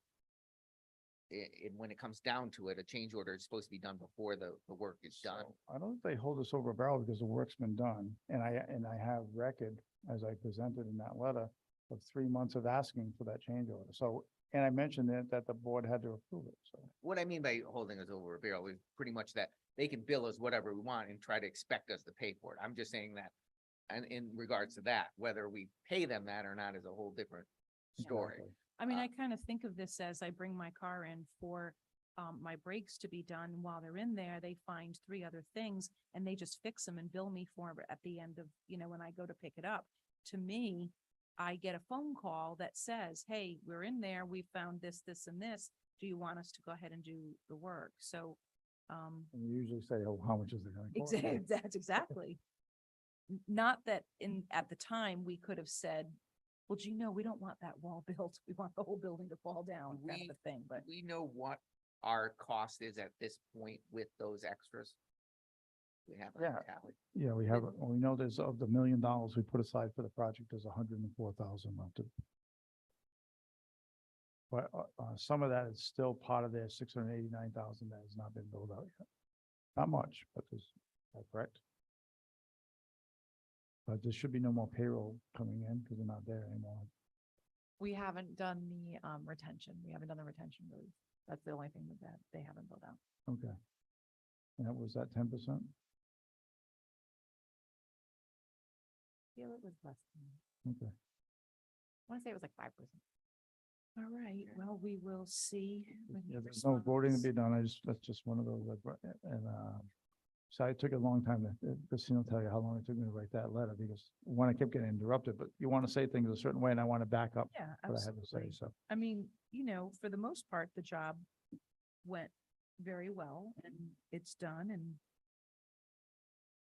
Speaker 5: when it comes down to it, a change order is supposed to be done before the work is done.
Speaker 1: So, I don't think they hold us over a barrel because the work's been done, and I have record, as I presented in that letter, of 3 months of asking for that change order. So, and I mentioned that the board had to approve it, so.
Speaker 5: What I mean by holding us over a barrel is pretty much that they can bill us whatever we want and try to expect us to pay for it. I'm just saying that, and in regards to that, whether we pay them that or not is a whole different story.
Speaker 1: Exactly.
Speaker 4: I mean, I kind of think of this as I bring my car in for my brakes to be done. While they're in there, they find 3 other things and they just fix them and bill me for it at the end of, when I go to pick it up. To me, I get a phone call that says, hey, we're in there. We found this, this, and this. Do you want us to go ahead and do the work? So,
Speaker 1: And you usually say, oh, how much is it gonna cost?
Speaker 4: exactly, that's exactly. Not that at the time, we could have said, well, gee, no, we don't want that wall built. We want the whole building to fall down, kind of a thing, but.
Speaker 5: Do we know what our cost is at this point with those extras? We have a
Speaker 1: Yeah.
Speaker 5: tally.
Speaker 1: Yeah, we know there's, of the $1 million we put aside for the project, there's 104,000 left. But, some of that is still part of their 689,000 that has not been billed out yet. Not much, but is that correct? But there should be no more payroll coming in because they're not there anymore.
Speaker 7: We haven't done the retention. We haven't done the retention release. That's the only thing that they haven't built out.
Speaker 1: Okay. And that was that 10%?
Speaker 7: I feel it was less than,
Speaker 1: Okay.
Speaker 7: I want to say it was like 5%.
Speaker 4: All right, well, we will see. when he
Speaker 1: Yeah, there's no voting to
Speaker 4: responds.
Speaker 1: be done. That's just one of those, so it took a long time Christine will tell you how long it took me to write that letter because one, I kept getting interrupted, but you want to say things a certain way and I want to back up
Speaker 4: Yeah,
Speaker 1: what I have to say,
Speaker 4: absolutely.
Speaker 1: so.
Speaker 4: I mean, for the most part, the job went very well and it's done and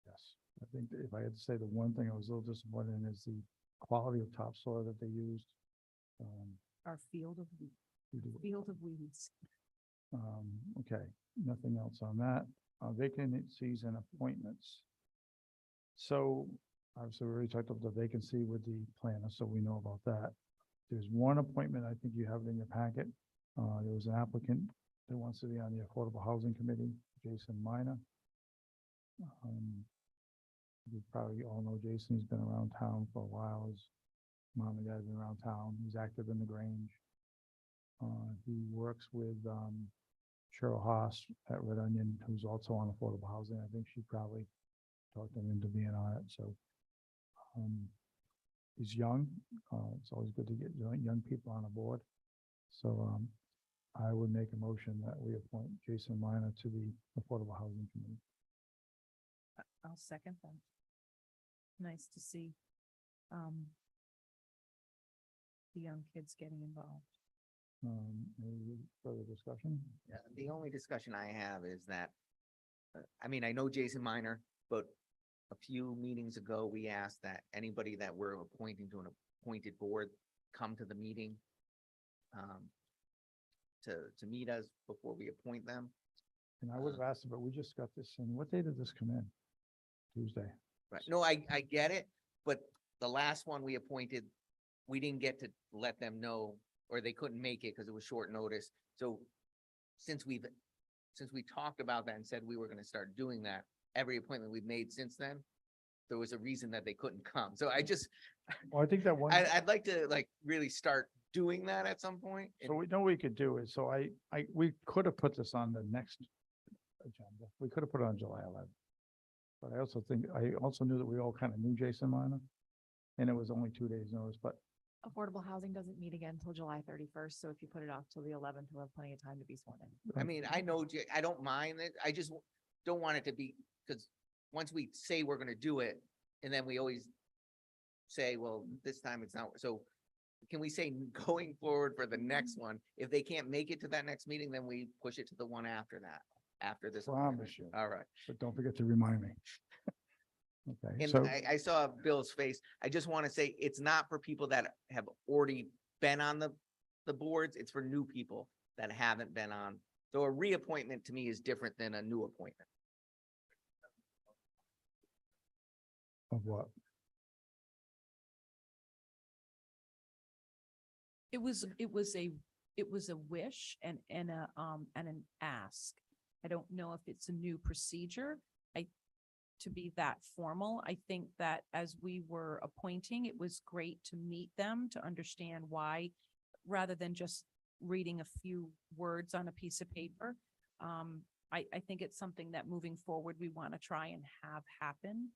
Speaker 1: Yes, I think that if I had to say the one thing I was a little disappointed in is the quality of topsoil that they used.
Speaker 4: our field of weeds.
Speaker 1: Okay, nothing else on that. Vacancies and appointments. So obviously we already talked about the vacancy with the planner, so we know about that. there's one appointment, I think you have it in your packet. There was an applicant that wants to be on the Affordable Housing Committee, Jason Minor. You probably all know Jason, he's been around town for a while, his mom and dad have been around town, he's active in the Grange. He works with, Cheryl Haas at Red Onion, who's also on affordable housing. I think she probably talked him into being on it, so. He's young, it's always good to get young people on a board. So, I would make a motion that we appoint Jason Minor to the Affordable Housing Committee.
Speaker 4: I'll second that. Nice to see, the young kids getting involved.
Speaker 1: Any further discussion?
Speaker 5: Yeah, the only discussion I have is that, I mean, I know Jason Minor, but a few meetings ago, we asked that anybody that we're appointing to an appointed board come to the meeting to meet us before we appoint them.
Speaker 1: And I would have asked, but we just got this in. What day did this come in? Tuesday.
Speaker 5: Right. No, I get it, but the last one we appointed, we didn't get to let them know, or they couldn't make it because it was short notice. So since we talked about that and said we were gonna start doing that, every appointment we've made since then, there was a reason that they couldn't come. So
Speaker 1: Well, I think that one.
Speaker 5: I'd like to like really start doing that at some point.
Speaker 1: So we know we could do it. So we could have put this on the next agenda. We could have put it on July 11th. But I also knew that we all kind of knew Jason Minor. And it was only 2 days notice, but
Speaker 7: Affordable housing doesn't meet again until July 31st, so if you put it off till the 11th, we'll have plenty of time to be sworn in.
Speaker 5: I mean, I know, I don't mind it. I just don't want it to be, because once we say we're gonna do it, and then we always say, well, this time it's not, so can we say going forward for the next one, if they can't make it to that next meeting, then we push it to the one after that, after this.
Speaker 1: promise you.
Speaker 5: All right.
Speaker 1: But don't forget to remind me. Okay,
Speaker 5: And
Speaker 1: so
Speaker 5: I saw Bill's face. I just want to say, it's not for people that have already been on the boards. It's for new people that haven't been on. So a reappointment to me is different than a new appointment.
Speaker 1: of what?
Speaker 4: It was a wish and an ask. I don't know if it's a new procedure. To be that formal, I think that as we were appointing, it was great to meet them, to understand why, rather than just reading a few words on a piece of paper. I think it's something that moving forward, we want to try and have happen.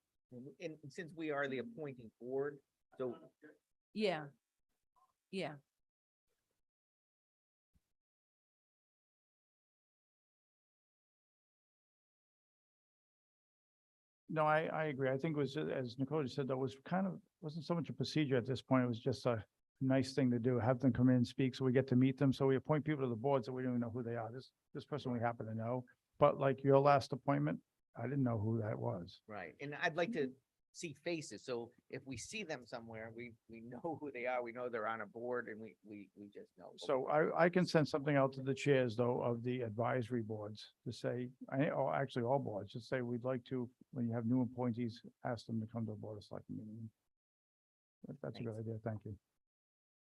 Speaker 5: And since we are the appointing board, so
Speaker 4: Yeah. Yeah.
Speaker 1: No, I agree. I think it was, as Nicole just said, that was wasn't so much a procedure at this point. It was just a nice thing to do, have them come in and speak so we get to meet them. So we appoint people to the boards that we don't even know who they are. This person we happen to know. But like your last appointment, I didn't know who that was.
Speaker 5: right, and I'd like to see faces. So if we see them somewhere, we know who they are. We know they're on a board, and we just know.
Speaker 1: So I can send something out to the chairs though of the advisory boards to say, or actually all boards, just say we'd like to, when you have new appointees, ask them to come to a board of selectmen meeting. That's a good idea. Thank you.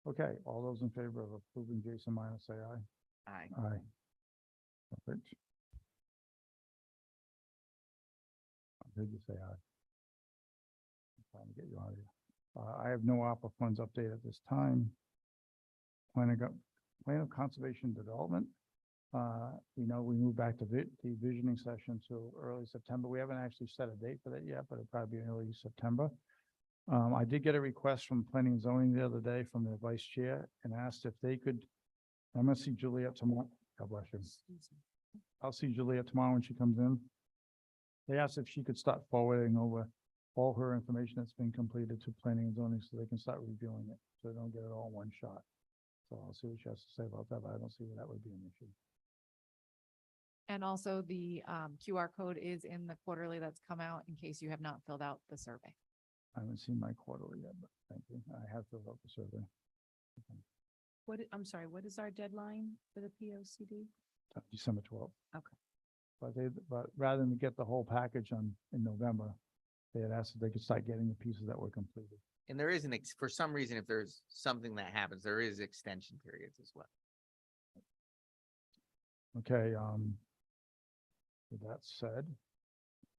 Speaker 1: Okay, all those in favor of approving Jason Minor, say aye.
Speaker 5: Aye.
Speaker 1: Aye. Perfect. I heard you say aye. I'm trying to get you out of here. I have no ARPA funds update at this time. Plan of conservation development. We know we moved back to the visioning session to early September. We haven't actually set a date for that yet, but it'll probably be early September. I did get a request from planning and zoning the other day from their vice chair and asked if they could, I'm gonna see Juliet tomorrow. God bless you. I'll see Juliet tomorrow when she comes in. They asked if she could start forwarding over all her information that's been completed to planning and zoning so they can start reviewing it, so they don't get it all in one shot. So I'll see what she has to say about that, but I don't see where that would be an issue.
Speaker 7: And also the QR code is in the quarterly that's come out in case you have not filled out the survey.
Speaker 1: I haven't seen my quarterly yet, but thank you. I have filled out the survey.
Speaker 4: I'm sorry, what is our deadline for the POCD?
Speaker 1: December 12th.
Speaker 4: Okay.
Speaker 1: But rather than get the whole package in November, they had asked if they could start getting the pieces that were completed.
Speaker 5: And there is for some reason, if there's something that happens, there is extension periods as well.
Speaker 1: Okay, with that said,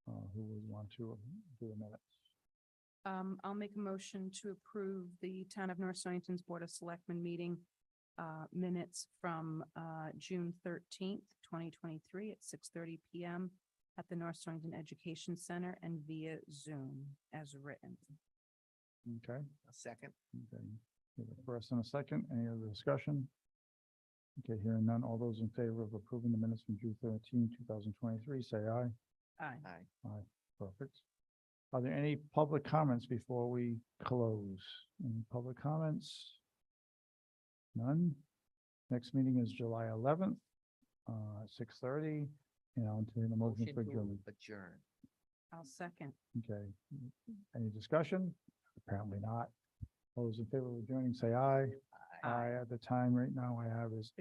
Speaker 1: who would want to do the minutes?
Speaker 4: I'll make a motion to approve the Town of North Stonington's Board of Selectmen meeting minutes from June 13th, 2023 at 6:30 PM at the North Stonington Education Center and via Zoom as written.
Speaker 1: Okay,
Speaker 5: A second.
Speaker 1: okay. We have a first and a second. Any other discussion? Okay, hearing none. All those in favor of approving the minutes from June 13, 2023, say aye.
Speaker 4: Aye.
Speaker 5: Aye.
Speaker 1: Aye, perfect. Are there any public comments before we close? Any public comments? None? Next meeting is July 11th, 6:30, and I'll entertain a motion
Speaker 5: Motion
Speaker 1: for
Speaker 5: to
Speaker 1: adjournment.
Speaker 5: adjourn.
Speaker 4: I'll second.
Speaker 1: Okay. Any discussion? Apparently not. All those in favor of adjourning, say aye. Aye. At the time right now I have is